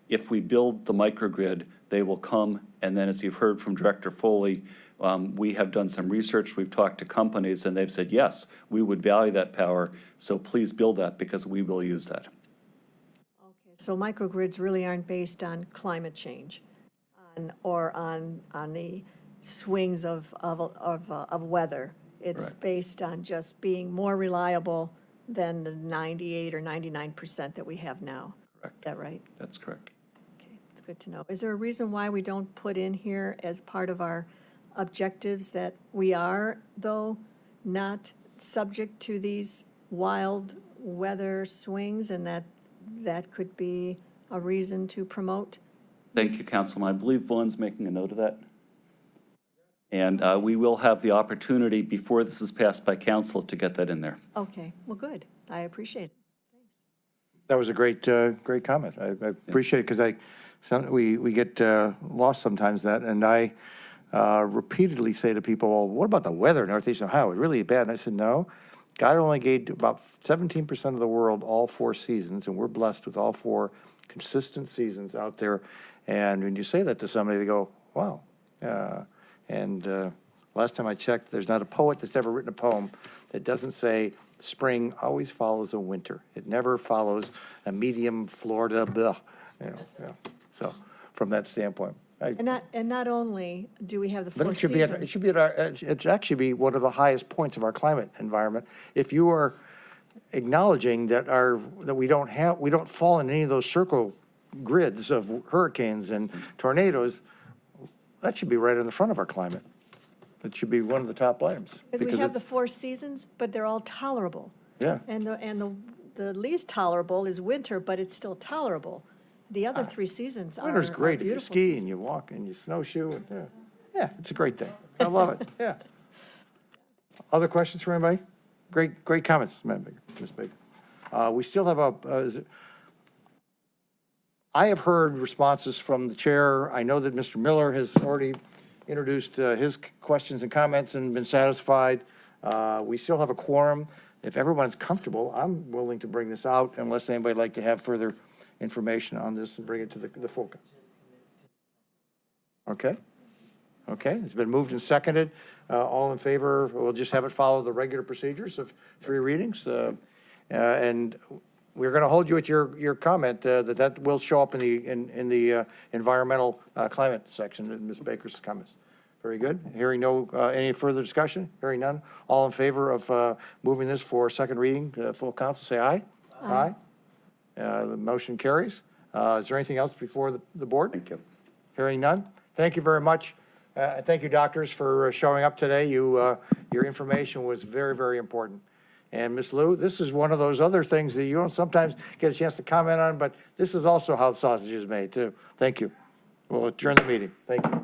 if we build the microgrid, they will come, and then as you've heard from Director Foley, we have done some research, we've talked to companies, and they've said, yes, we would value that power, so please build that because we will use that. Okay, so microgrids really aren't based on climate change or on the swings of weather. It's Correct. based on just being more reliable than the 98 or 99% that we have now. Correct. Is that right? That's correct. Okay, it's good to know. Is there a reason why we don't put in here as part of our objectives that we are, though, not subject to these wild weather swings, and that could be a reason to promote? Thank you, Councilman. I believe Vaughn's making a note of that. And we will have the opportunity before this is passed by council to get that in there. Okay, well, good. I appreciate it. That was a great, great comment. I appreciate it because we get lost sometimes that, and I repeatedly say to people, well, what about the weather in Northeast Ohio? It's really bad. And I said, no, God only gave about 17% of the world all 4 seasons, and we're blessed with all 4 consistent seasons out there. And when you say that to somebody, they go, wow. Last time I checked, there's not a poet that's ever written a poem that doesn't say spring always follows a winter. It never follows a medium Florida, blah, So from that standpoint. And not only do we have the But four it should be, seasons. it should be it should actually be one of the highest points of our climate environment. If you are acknowledging that we don't fall in any of those circle grids of hurricanes and tornadoes, that should be right in the front of our climate. It should be one of the top items. Because we have the it's- four seasons, but they're all tolerable. Yeah. And the least tolerable is winter, but it's still tolerable. The other three seasons are Winter's great if you beautiful ski seasons. and you walk and you snowshoe and, yeah, it's a great thing. I love it, yeah. Other questions for anybody? Great comments, Ms. Baker. We still have I have heard responses from the chair. I know that Mr. Miller has already introduced his questions and comments and been satisfied. We still have a quorum. If everyone's comfortable, I'm willing to bring this out unless anybody would like to have further information on this and bring it to the full. Okay. Okay, it's been moved and seconded. All in favor, we'll just have it follow the regular procedures of 3 readings. And we're going to hold you at your comment that will show up in the environmental climate section in Ms. Baker's comments. Very good. Hearing no, any further discussion? Hearing none. All in favor of moving this for second reading, full council, say aye. Aye. The motion carries. Is there anything else before the board? Thank you. Hearing none. Thank you very much. Thank you, doctors, for showing up today. Your information was very, very important. And Ms. Lou, this is one of those other things that you don't sometimes get a chance to comment on, but this is also how the sausage is made, too. Thank you. We'll adjourn the meeting. Thank you.